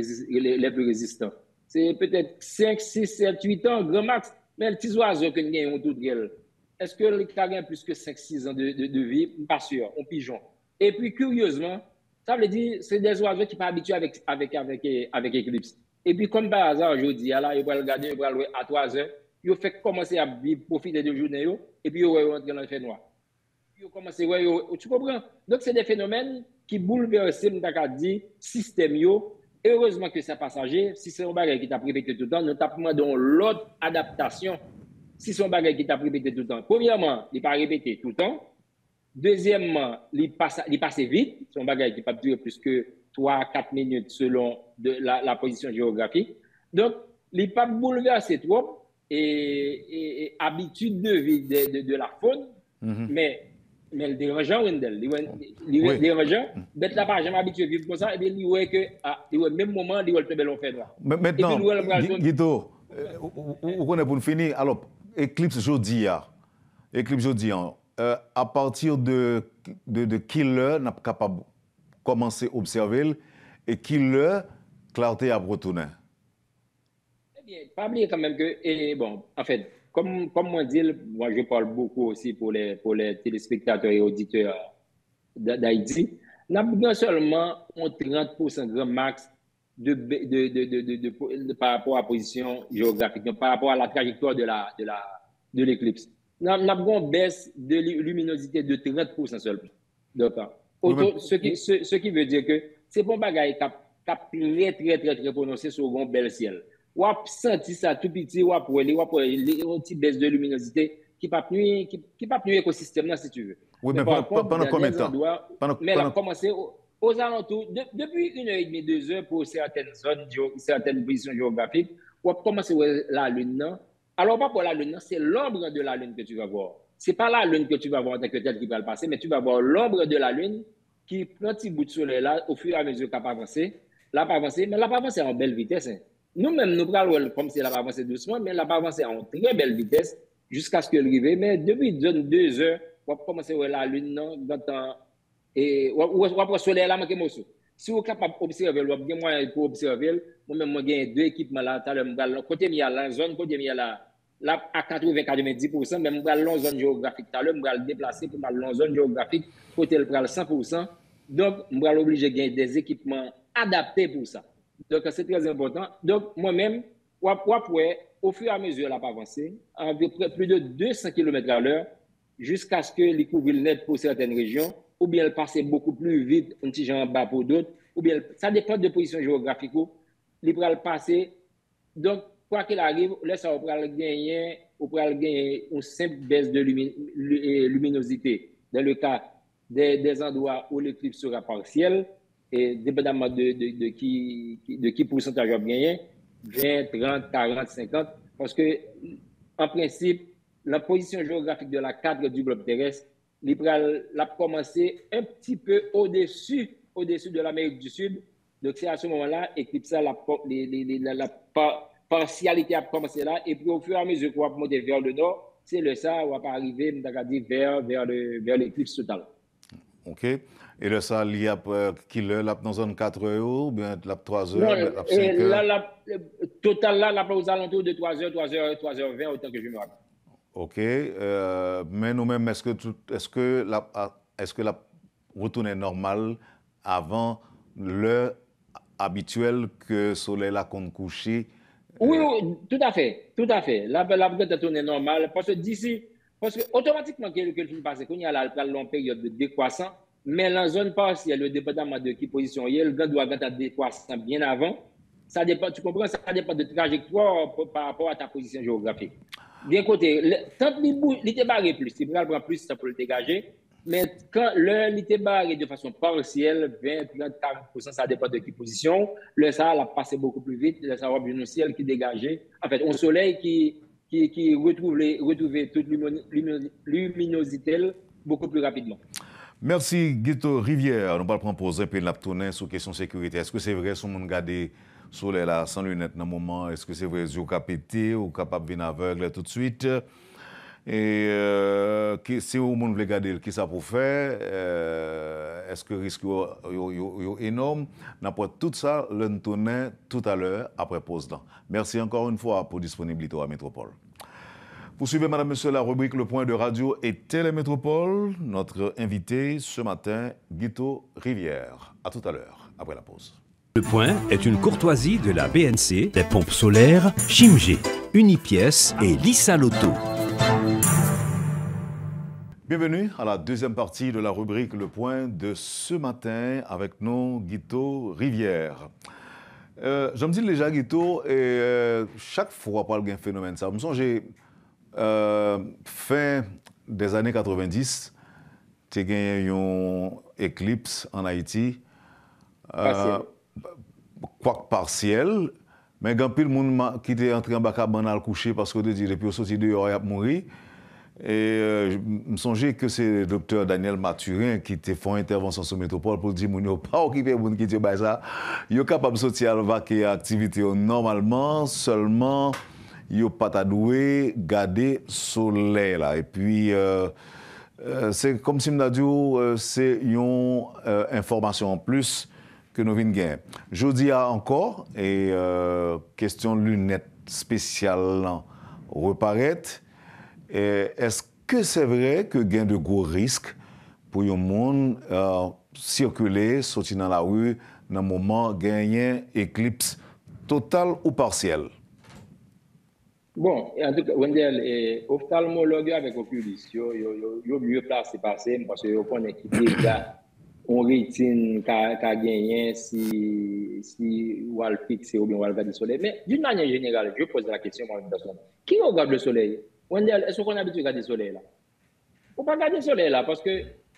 résistants, c'est peut-être 5, 6, 7, 8 ans, grand max. Mais les petits oiseaux qui ont tout gueule, est-ce que les cas gagnent plus que 5, 6 ans de vie? Pas sûr, un pigeon. Et puis, curieusement, ça veut dire que c'est des oiseaux qui ne sont pas habitués avec Eclipse. Et puis, comme par hasard, aujourd'hui, là, ils vont regarder, ils vont aller à 3 heures, ils vont commencer à vivre, profiter de la journée, et puis ils vont rentrer dans le fait noir. Ils vont commencer, tu comprends? Donc, c'est des phénomènes qui bouleverse, m'ta dit, système yo. Heureusement que c'est passager. Si c'est un bagage qui t'a répété tout le temps, nous t'a demandé l'autre adaptation. Si c'est un bagage qui t'a répété tout le temps. Premièrement, il pas répété tout le temps. Deuxièmement, il passe vite. C'est un bagage qui ne peut pas durer plus que 3-4 minutes selon la position géographique. Donc, il n'est pas bouleversé trop et habitude de vie de la faune, mais le dérangeant, le dérangeant, bête là pas jamais habitué à vivre comme ça, et bien il voit que au même moment, il voit le très bel fait là. Maintenant, Guido, vous connaissez pour finir, alors, éclipse jeudi, à partir de quelle heure n'a pas capable de commencer à observer et quelle heure clarté à retourner? Eh bien, pas oublier quand même que, bon, en fait, comme moi dit, moi je parle beaucoup aussi pour les téléspectateurs et auditeurs d'Haïti, n'a pas seulement un 30% grand max par rapport à la position géographique, donc par rapport à la trajectoire de l'éclipse. Nous avons une baisse de luminosité de 30% seulement. Donc, ce qui veut dire que c'est bon bagaille qui est très prononcé sur un bel ciel. Ou a senti ça tout petit, ou a pour une petite baisse de luminosité qui ne peut pas nuire l'écosystème, si tu veux. Oui, mais pendant combien de temps? Mais elle a commencé aux alentours, depuis 1h30, 2 heures pour certaines zones, certaines positions géographiques, ou a commencé la Lune. Alors, pas pour la Lune, c'est l'ombre de la Lune que tu vas voir. Ce n'est pas la Lune que tu vas voir en tant que telle qui va le passer, mais tu vas voir l'ombre de la Lune qui prend un petit bout de soleil là, au fur et à mesure qu'elle va avancer. Là, pas avancer, mais là, pas avancer en belle vitesse. Hein. Nous-mêmes, nous parlons comme si elle va avancer doucement, mais elle va avancer en très belle vitesse jusqu'à ce qu'elle arrive. Mais depuis 2 heures, on va commencer à voir la Lune, et on va voir le soleil là, manquer morceau. Si vous êtes capable d'observer, vous avez moyen pour observer. Moi-même, j'ai 2 équipements là, côté il y a la zone, côté il y a là, à 80-90%, mais je vais dans zone géographique. Tout à l'heure, je vais le déplacer pour aller dans zone géographique, côté le 100%. Donc, je vais obliger de gagner des équipements adaptés pour ça. Donc, c'est très important. Donc, moi-même, au fur et à mesure, elle va avancer, à plus de 200 km/h, jusqu'à ce que les couvre net pour certaines régions, ou bien elle passe beaucoup plus vite, un petit genre en bas pour d'autres, ou bien ça dépend de position géographique, il va le passer. Donc, quoi qu'il arrive, là, ça va gagner une simple baisse de luminosité. Dans le cas des endroits où l'éclipse sera partielle, et dépendamment de qui pourcentage va gagner, 20, 30, 40, 50, parce que, en principe, la position géographique de la cadre du globe terrestre, l'a commencé un petit peu au-dessus de l'Amérique du Sud. Donc, c'est à ce moment-là, l'éclipse, la partialité a commencé là, et puis au fur et à mesure qu'on va monter vers le nord, c'est le ça, on va arriver vers l'éclipse totale. OK. Et le ça, il y a qu'il est dans zone 4 heures ou bien 3 heures, non, 5 heures? Là, total, là, aux alentours de 3 heures, 3h20, autant que je me rappelle. OK. Mais nous-mêmes, est-ce que la retourne est normale avant l'heure habituelle que le soleil là qu'on couché? Oui, tout à fait. La retourne est normale parce que automatiquement que le film passe, il y a la longue période de décroissance, mais la zone partielle, le département de qui position il y a, le gars doit être décroissant bien avant. Ça dépend, tu comprends, ça dépend de trajectoire par rapport à ta position géographique. Bien côté, tant il était barré plus, il prend plus ça pour le dégager, mais quand l'heure était barré de façon partielle, 20, 30, 40%, ça dépend de qui position, le ça a passé beaucoup plus vite, le ça va bien au ciel qui dégageait. En fait, un soleil qui retrouvait toute luminosité beaucoup plus rapidement. Merci Guito Rivière. Nous allons prendre pause et puis nous allons tourner sur la question de sécurité. Est-ce que c'est vrai si on regarde le soleil là sans lunettes dans le moment? Est-ce que c'est vrai que vous avez pété ou capable de venir aveugle tout de suite? Et si vous voulez regarder, qu'est-ce que ça peut faire? Est-ce que le risque est énorme? N'importe tout ça, le tourner tout à l'heure après pause. Merci encore une fois pour la disponibilité à Métropole. Poursuivez, madame, monsieur, la rubrique Le Point de Radio et Télémétropole. Notre invité ce matin, Guito Rivière. À tout à l'heure, après la pause. Le Point est une courtoisie de la BNC, des pompes solaires Chimgé, Unipièce et Lissa Loto. Bienvenue à la deuxième partie de la rubrique Le Point de ce matin avec nous, Guito Rivière. Je me dis déjà, Guito, chaque fois qu'il y a un phénomène, ça me songe, fin des années 90, tu as gagné une éclipse en Haïti, quoique partiel, mais il y a pile de monde qui était entré en bas à le coucher parce que depuis au sorti dehors, il a mouru. Et je me songeais que c'est le docteur Daniel Mathurin qui a fait une intervention sur Métropole pour dire qu'il n'y a pas occupé de qui dit ça. Il est capable de sortir à vaquer activité normalement, seulement il n'est pas doué garder le soleil là. Et puis, c'est comme si je dit, c'est une information en plus que nous venons de gagner. Je dis encore, et question de lunettes spéciales reparaître. Est-ce que c'est vrai que il y a de gros risques pour les gens circuler, sortir dans la rue, dans le moment où il y a une éclipse totale ou partielle? Bon, en tout cas, Wendell, ophtalmologue avec oculiste, yo mieux placé passer parce que yo connaît qui déjà on rétine qu'a gagné si ou al fixer ou bien ou al regarder le soleil. Mais d'une manière générale, je pose la question à une personne. Qui regarde le soleil? Wendell, est-ce qu'on a l'habitude de regarder le soleil là? Faut pas regarder le soleil là parce que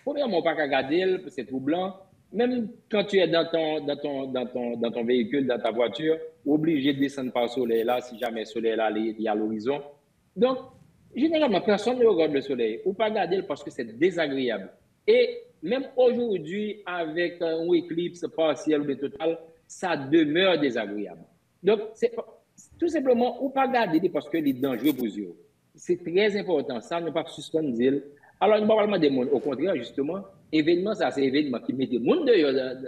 premièrement, on pas regarder, c'est troublant. Même quand tu es dans ton véhicule, dans ta voiture, obligé de descendre par le soleil là, si jamais le soleil là il y a l'horizon. Donc, généralement, personne ne regarde le soleil. Ou pas regarder parce que c'est désagréable. Et même aujourd'hui, avec un éclipse partiel ou total, ça demeure désagréable. Donc, c'est tout simplement, ou pas regarder parce que c'est dangereux pour eux. C'est très important. Ça, ne pas suspendre. Alors, nous parlons des mondes. Au contraire, justement, événement, ça, c'est événement qui met des mondes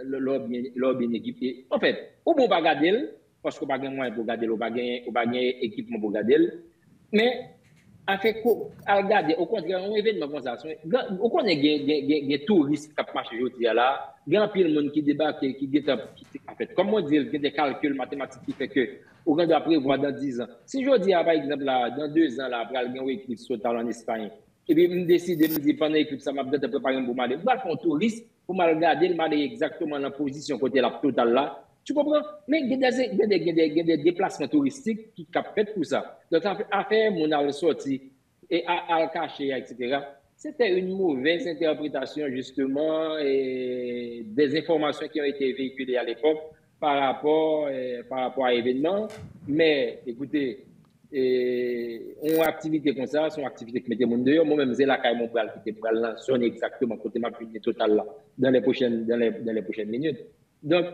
leur bien équipé. En fait, ou bon pas regarder, parce qu'on n'a pas de moyens pour regarder, ou pas de équipement pour regarder. Mais, en fait, à regarder, au contraire, un événement comme ça, on connaît des touristes qui marchent aujourd'hui là, il y a un pile de monde qui débarque, en fait, comme on dit, il y a des calculs mathématiques qui fait que, on doit prévoir dans 10 ans. Si je dis, par exemple, là, dans 2 ans, là, après, il y a une éclipse totale en Espagne, et puis, je décide de me dire, pendant l'éclipse, ça m'a peut-être préparé pour m'aller. Je vais faire un touriste pour me regarder, m'aller exactement dans la position côté la totale là. Tu comprends? Mais il y a des déplacements touristiques qui captent tout ça. Donc, à faire mon aller sorti et à le cacher, etc. C'était une mauvaise interprétation, justement, et des informations qui ont été véhiculées à l'époque par rapport à l'événement. Mais, écoutez, une activité comme ça, c'est une activité qui mettait mon dehors. Moi-même, c'est là que mon bral qui était sonner exactement côté ma punité totale là, dans les prochaines minutes. Donc,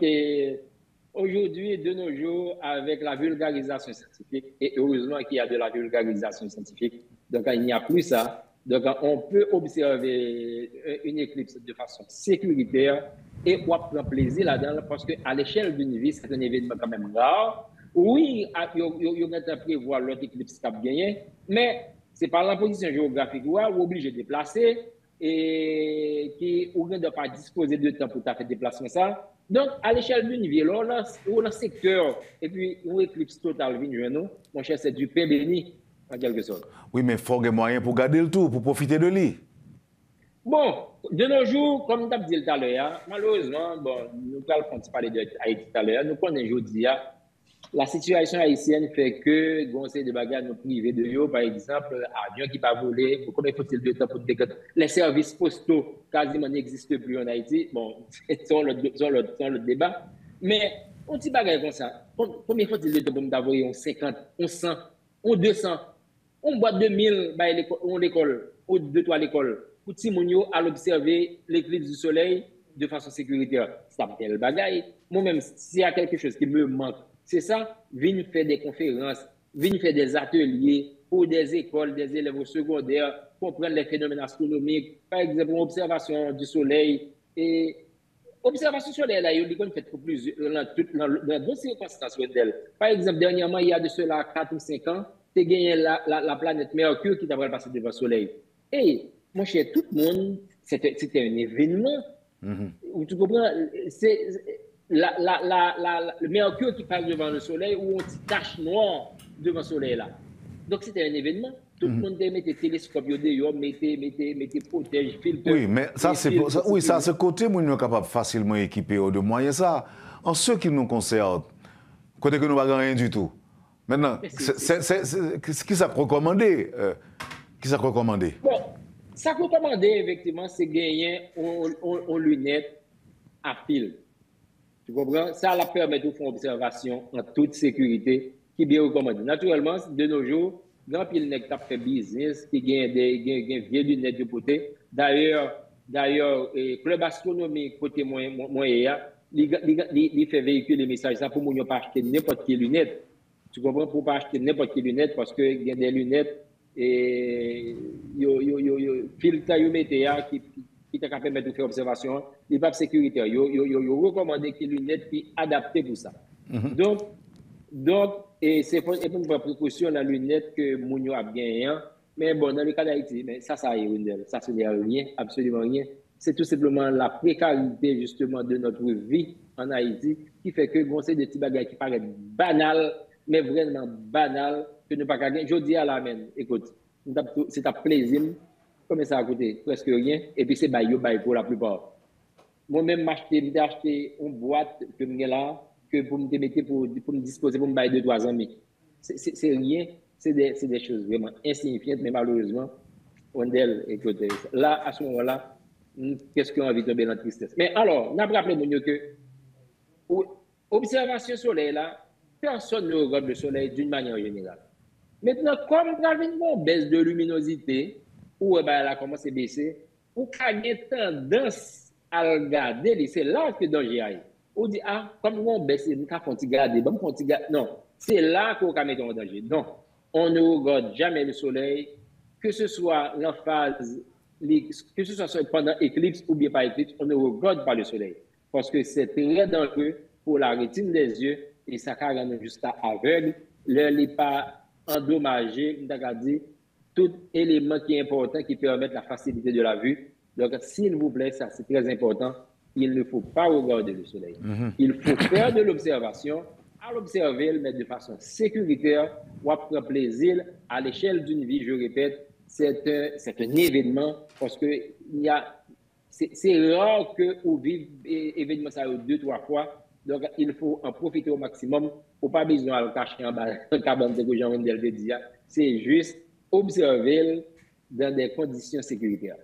aujourd'hui, de nos jours, avec la vulgarisation scientifique, et heureusement qu'il y a de la vulgarisation scientifique, donc il n'y a plus ça. Donc, on peut observer une éclipse de façon sécuritaire et on prend plaisir là-dedans parce qu'à l'échelle d'une vie, c'est un événement quand même rare. Oui, il y a prévoir l'autre éclipse qui a gagné, mais c'est par la position géographique où on est obligé de déplacer et qui ne doit pas disposer de temps pour faire déplacer ça. Donc, à l'échelle d'une ville, on a un secteur et puis une éclipse totale vient nous, mon cher, c'est du pain béni, en quelque sorte. Oui, mais il faut des moyens pour garder le tout, pour profiter de lui. Bon, de nos jours, comme tu as dit tout à l'heure, malheureusement, bon, nous allons parler de Haïti tout à l'heure, nous connaissons aujourd'hui. La situation haïtienne fait que, on sait des bagages nous privés de eux, par exemple, avion qui pas voler, combien faut-il de temps pour décoder? Les services postaux quasiment n'existent plus en Haïti. Bon, c'est le débat. Mais, on dit bagages comme ça. Combien faut-il de temps pour m'envoyer on 50, on 100, on 200, on boit 2000, on l'école, ou 2-3 l'école, pour Timounio à l'observer l'éclipse du soleil de façon sécuritaire. C'est un tel bagaille. Moi-même, s'il y a quelque chose qui me manque, c'est ça, venir faire des conférences, venir faire des ateliers pour des écoles, des élèves au secondaire, comprendre les phénomènes astronomiques, par exemple, observation du soleil. Et observation du soleil, là, il y a fait pour plusieurs, dans d'autres circonstances. Par exemple, dernièrement, il y a de cela 4 ou 5 ans, tu as gagné la planète Mercure qui devrait passer devant le soleil. Et, mon cher, tout le monde, c'était un événement. Où tu comprends? C'est le Mercure qui passe devant le soleil ou on dit tache noire devant le soleil là. Donc c'était un événement. Tout le monde met des télescopes, mettez protège, filtre. Oui, mais ça, c'est côté, nous sommes capables facilement équiper de moyens. Ça, en ce qui nous concerne, côté que nous n'avons rien du tout. Maintenant, ce qui s'est recommandé, Bon, ça recommandé, effectivement, c'est gagner aux lunettes à fil. Tu comprends? Ça la permet de faire observation en toute sécurité, qui est bien recommandé. Naturellement, de nos jours, grand pile nèg t'a fait business, qui gagne des vieilles lunettes de côté. D'ailleurs, Club Astronomie, côté moyen, il fait véhiculer les messages ça pour ne pas acheter n'importe quelle lunette. Tu comprends? Pour pas acheter n'importe quelle lunette parce que il y a des lunettes et filtre qui t'a permettre de faire observation, il pas sécuritaire. Yo recommandé que lunettes qui adaptées pour ça. Donc et c'est pour une précaution la lunette que Mounio a gagné. Mais bon, dans le cas d'Haïti, ça ce n'est rien, absolument rien. C'est tout simplement la précarité justement de notre vie en Haïti qui fait que c'est des petits bagages qui paraissent banals, mais vraiment banals, que ne pas gagner. Je dis à la main, écoute, c'est un plaisir, comme ça a coûté presque rien, et puis c'est bail pour la plupart. Moi-même, j'ai acheté une boîte que j'ai là, que pour me mettre pour me disposer pour me bailler 2-3 ans. C'est rien, c'est des choses vraiment insignifiantes, mais malheureusement, écoute, là, à ce moment-là, qu'est-ce qu'on a envie de tomber dans la tristesse. Mais alors, on a rappelé que observation soleil là, personne ne regarde le soleil d'une manière générale. Maintenant, comme on a une baisse de luminosité, ou elle a commencé à baisser, ou qu'on a tendance à regarder, c'est là que le danger arrive. On dit, comme on baisse, on peut garder, non, c'est là qu'on va mettre en danger. Donc, on ne regarde jamais le soleil, que ce soit en phase, que ce soit pendant éclipse ou bien pas éclipse, on ne regarde pas le soleil. Parce que c'est très dangereux pour la rétine des yeux et ça peut rendre jusqu'à aveugle. L'œil n'est pas endommagé, tout élément qui est important qui permet la facilité de la vue. Donc, s'il vous plaît, ça c'est très important, il ne faut pas regarder le soleil. Il faut faire de l'observation, à l'observer, mais de façon sécuritaire, ou à prendre plaisir à l'échelle d'une vie, je répète, c'est un événement parce que c'est rare que vous vivez événement ça 2-3 fois. Donc, il faut en profiter au maximum. Faut pas besoin de le cacher en bas, c'est juste observer dans des conditions sécuritaires.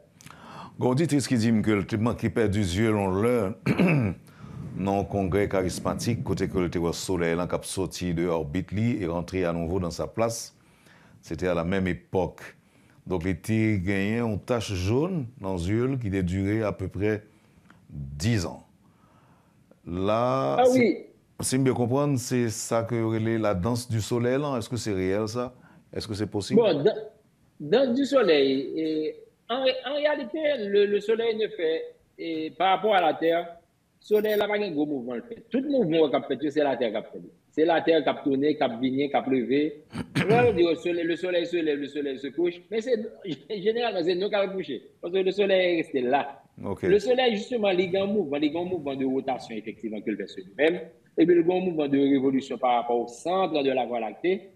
Auditrice qui dit que le qui perd du yeux l'heure dans le congrès charismatique, côté que le soleil qui a sorti de orbite et rentré à nouveau dans sa place, c'était à la même époque. Donc, il était gagné une tache jaune dans les yeux qui a duré à peu près 10 ans. Là, oui. Si je bien comprendre, c'est ça que la danse du soleil, là. Est-ce que c'est réel, ça? Est-ce que c'est possible? Bon, danse du soleil, en réalité, le soleil ne fait, par rapport à la Terre, le soleil n'a pas un gros mouvement. Tout le mouvement qui a fait, c'est la Terre qui a fait. C'est la Terre qui a tourné, qui a vigné, qui a pleuvé. Le soleil se lève, le soleil se couche. Mais généralement, c'est nous qui avons couché. Parce que le soleil est resté là. Okay. Le soleil, justement, il y a un mouvement de rotation, effectivement, que le fait sur lui-même. Et puis, il y a un mouvement de révolution par rapport au centre de la Voie lactée.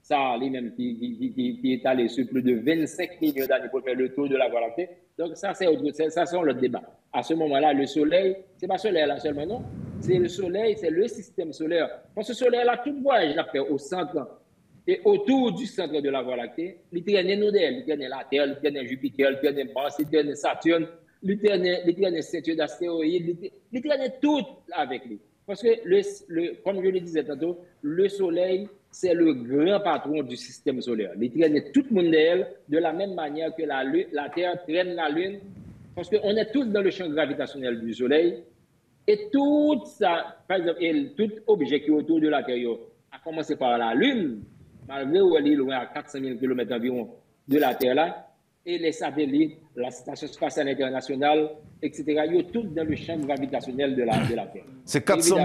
Ça, lui-même, qui est allé sur plus de 25 millions d'années pour faire le tour de la Voie lactée. Donc, ça, c'est l'autre débat. À ce moment-là, le soleil, c'est pas le soleil là seulement, non. C'est le soleil, c'est le système solaire. Parce que le soleil, là, tout voyage l'a fait au centre et autour du centre de la Voie lactée. Il traîne nous d'elle, il traîne la Terre, il traîne Jupiter, il traîne Mars, il traîne Saturne, il traîne ceinture d'astéroïdes, il traîne tout avec lui. Parce que, comme je le disais tantôt, le soleil, c'est le grand patron du système solaire. Il traîne tout le monde d'elle de la même manière que la Terre traîne la Lune. Parce qu'on est tous dans le champ gravitationnel du soleil. Et tout ça, par exemple, tout objet qui est autour de la Terre, a commencé par la Lune, malgré où elle est loin à 400 000 km environ de la Terre là, et les satellites, la Station spatiale internationale, etc., ils sont tous dans le champ gravitationnel de la Terre. C'est 400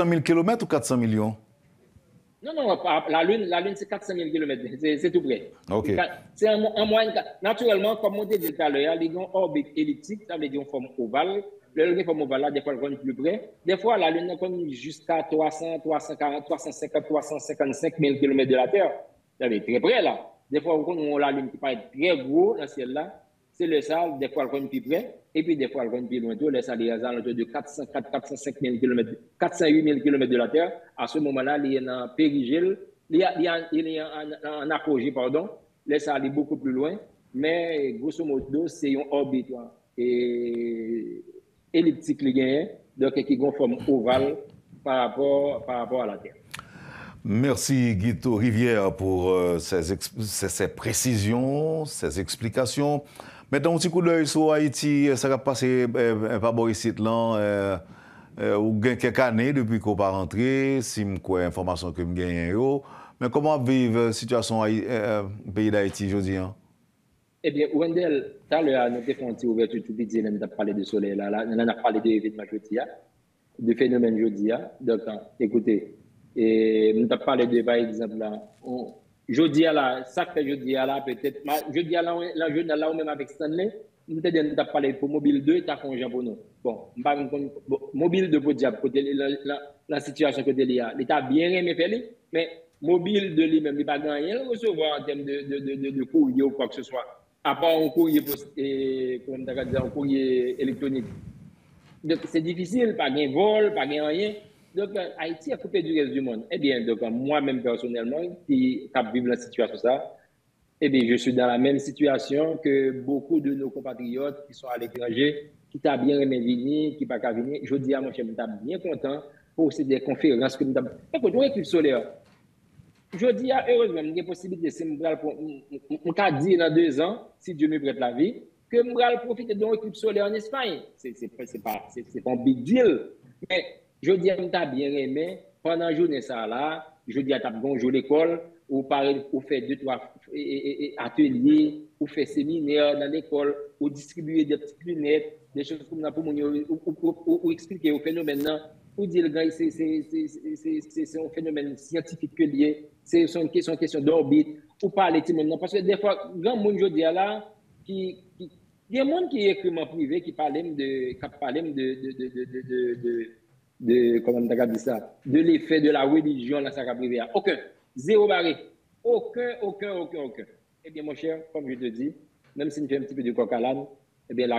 000 km ou 400 millions? Non, la Lune c'est 400 000 km, c'est tout près. Okay. C'est en moyenne. Naturellement, comme on dit tout à l'heure, il y a une orbite elliptique, ça veut dire une forme ovale. Le forme ovale, là, des fois, elle est plus près. Des fois, la Lune est jusqu'à 300, 340, 350, 355 000 km de la Terre. Ça veut dire très près, là. Des fois, on a la lune qui paraît très gros dans le ciel là. C'est le sable, des fois, elle est plus près, et puis des fois, elle est plus loin. Le sable est à l'entour de 405 000 km, 408 000 km de la Terre. À ce moment-là, il est en périgée, il est en apogée, pardon. Le sable est beaucoup plus loin, mais grosso modo, c'est une orbite et elliptique qui gagne, donc qui a une forme ovale par rapport à la Terre. Merci Guito Rivière pour ces précisions, ces explications. Maintenant, un petit coup d'œil sur Haïti, ça va passer par Boris là, ou quelques années depuis qu'on va rentrer, si je quoi information que je gagne. Mais comment vivre la situation au pays d'Haïti aujourd'hui? Eh bien, Wendell, tout à l'heure, nous avons fait une ouverture tout petit, nous avons parlé de soleil, là, nous avons parlé d'événements jeudi, de phénomènes jeudi. Donc, écoutez, et nous avons parlé de, par exemple, là, jeudi, là, ça fait jeudi, là, peut-être, jeudi, là, la journée, là, même avec Stanley, nous avons parlé pour Mobile 2, tu as congé pour nous. Bon, Mobile 2 pour dire, la situation que l'État bien aimé faire, mais Mobile 2 lui-même, il n'a pas gagné à recevoir en termes de courrier ou quoi que ce soit. À part un courrier, un courrier électronique. Donc, c'est difficile, pas de vol, pas de rien. Donc, Haïti a coupé du reste du monde. Eh bien, donc, moi-même personnellement, qui vivre la situation ça, eh bien, je suis dans la même situation que beaucoup de nos compatriotes qui sont à l'étranger, qui t'a bien aimé venir, qui pas qu'à venir. Je dis à mon cher, je suis bien content pour ces des conférences que nous avons. Écoute, on équipe solaire. Je dis à heureusement, il y a une possibilité, c'est on t'a dit dans 2 ans, si Dieu me prête la vie, que je vais profiter d'un équipe solaire en Espagne. C'est pas un big deal. Mais je dis à je bien aimé, pendant la journée, ça là, je dis à bonjour l'école, ou faire 2-3 ateliers, ou faire séminaire dans l'école, ou distribuer des petites lunettes, des choses comme ça pour ou expliquer au phénomène. Pour dire que c'est un phénomène scientifique que lié, c'est une question d'orbite, ou parler de maintenant. Parce que des fois, grand monde je dis là, il y a des gens qui écrivent en privé, qui parlent de comment on dit ça, de l'effet de la religion dans sa privé. Aucun. Zéro barré. Aucun. Eh bien, mon cher, comme je te dis, même si nous faisons un petit peu de coq à l'âne, eh bien, la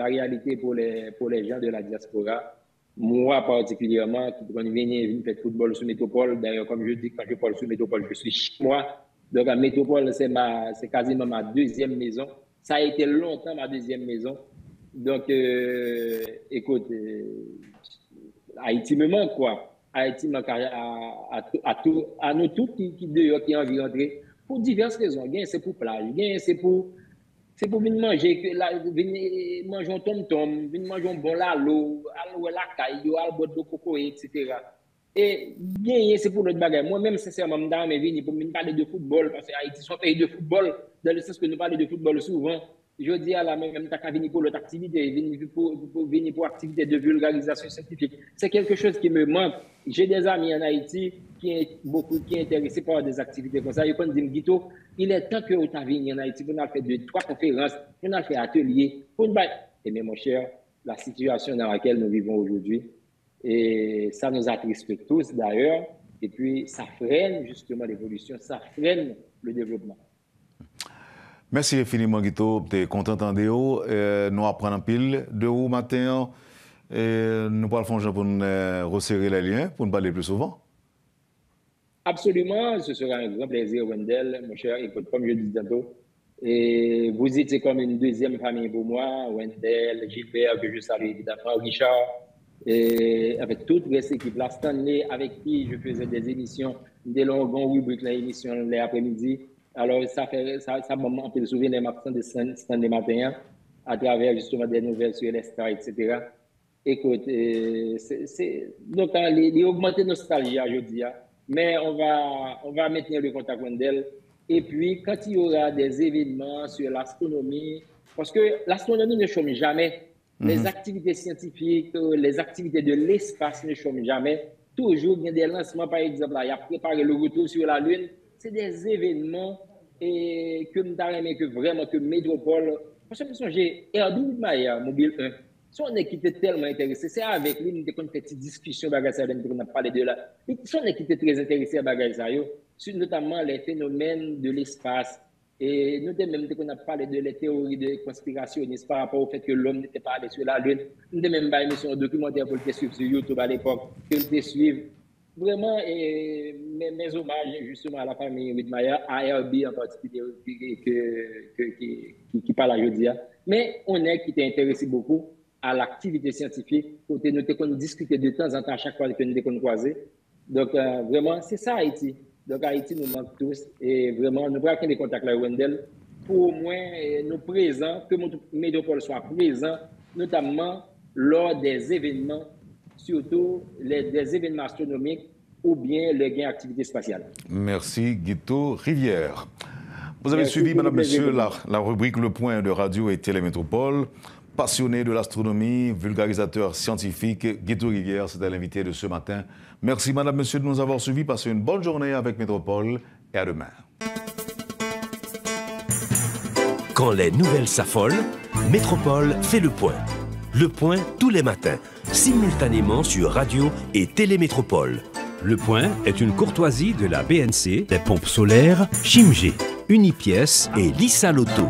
réalité pour les gens de la diaspora, moi particulièrement, qui venir faire football sur Métropole, d'ailleurs, comme je dis, quand je parle sur Métropole, je suis chez moi. Donc, à Métropole, c'est quasiment ma deuxième maison. Ça a été longtemps ma deuxième maison. Donc, écoute, Haïti me manque, quoi. Haïti manque à nous tous qui dehors, qui ont envie de rentrer, pour diverses raisons. Bien, c'est pour plage, bien, c'est pour venir manger, venir manger un tom-tom, venir manger un bon lalo, aller la caille, aller boire de coco, etc. Et bien, c'est pour notre bagage. Moi-même, sincèrement, je venir pour me parler de football, parce que Haïti est un pays de football, dans le sens que nous parlons de football souvent. Je dis à la même temps qu'à venir pour l'autre activité, venir pour activité de vulgarisation scientifique. C'est quelque chose qui me manque. J'ai des amis en Haïti qui sont intéressés par des activités comme ça. Ils me disent, Guito, il est temps que vous venez en Haïti, vous avez fait 2-3 conférences, vous avez fait ateliers. Et bien, mon cher, la situation dans laquelle nous vivons aujourd'hui, et ça nous attriste tous d'ailleurs, et puis ça freine justement l'évolution, ça freine le développement. Merci infiniment, Guito. Je suis content d'entendre. Nous apprenons en pile de vous matin. Nous parlons pour nous resserrer les liens, pour nous parler plus souvent. Absolument, ce sera un grand plaisir, Wendell, mon cher. Écoute, comme je dis tantôt, et vous étiez comme une deuxième famille pour moi, Wendell, Gilbert, que je salue évidemment, Richard, et avec toute cette équipe-là, Stanley, avec qui je faisais des émissions, des longues rubriques, l'émission l'après-midi. Alors, ça m'a un peu souvenir de Stanley matin, à travers justement des nouvelles sur les stars, etc. Écoute, donc, il a augmenté nostalgie aujourd'hui, mais on va maintenir le contact Wendell. Et puis, quand il y aura des événements sur l'astronomie, parce que l'astronomie ne chôme jamais, les activités scientifiques, les activités de l'espace ne chôment jamais. Toujours, il y a des lancements, par exemple, il y a préparé le retour sur la Lune. C'est des événements que nous avons que vraiment que Métropole. Parce que j'ai Erdou Maya, Mobile 1. Si on est qui était tellement intéressé, c'est avec lui, nous avons fait une petite discussion, on a parlé de là. Si on est qui était très intéressé à Bagay Sayo, sur notamment les phénomènes de l'espace. Et nous même qu'on a parlé de les théories de conspirationnistes par rapport au fait que l'homme n'était pas allé sur la Lune. Nous avons même pas émission documentaire pour le suivre sur YouTube à l'époque, que le suivre. Vraiment, mes hommages justement à la famille Widmaya, à Herbie en particulier, qui parle aujourd'hui. Mais on est qui t'est intéressé beaucoup à l'activité scientifique, côté nous qu'on discutait de temps en temps à chaque fois que nous qu'on croisé. Donc vraiment, c'est ça Haïti. Donc Haïti nous manque tous et vraiment nous avons des contacts avec Wendell pour au moins nous présents, que Métropole soit présent, notamment lors des événements, surtout des événements astronomiques ou bien le gain d'activité spatiale. Merci Guito Rivière. Vous avez suivi, madame, monsieur, la rubrique Le Point de Radio et Télémétropole. Passionné de l'astronomie, vulgarisateur scientifique, Guito Rivière, c'était l'invité de ce matin. Merci, madame, monsieur, de nous avoir suivis. Passez une bonne journée avec Métropole et à demain. Quand les nouvelles s'affolent, Métropole fait le point. Le point tous les matins, simultanément sur Radio et Télémétropole. Le Point est une courtoisie de la BNC, des pompes solaires Chimgé, Unipièce et Lissa Loto.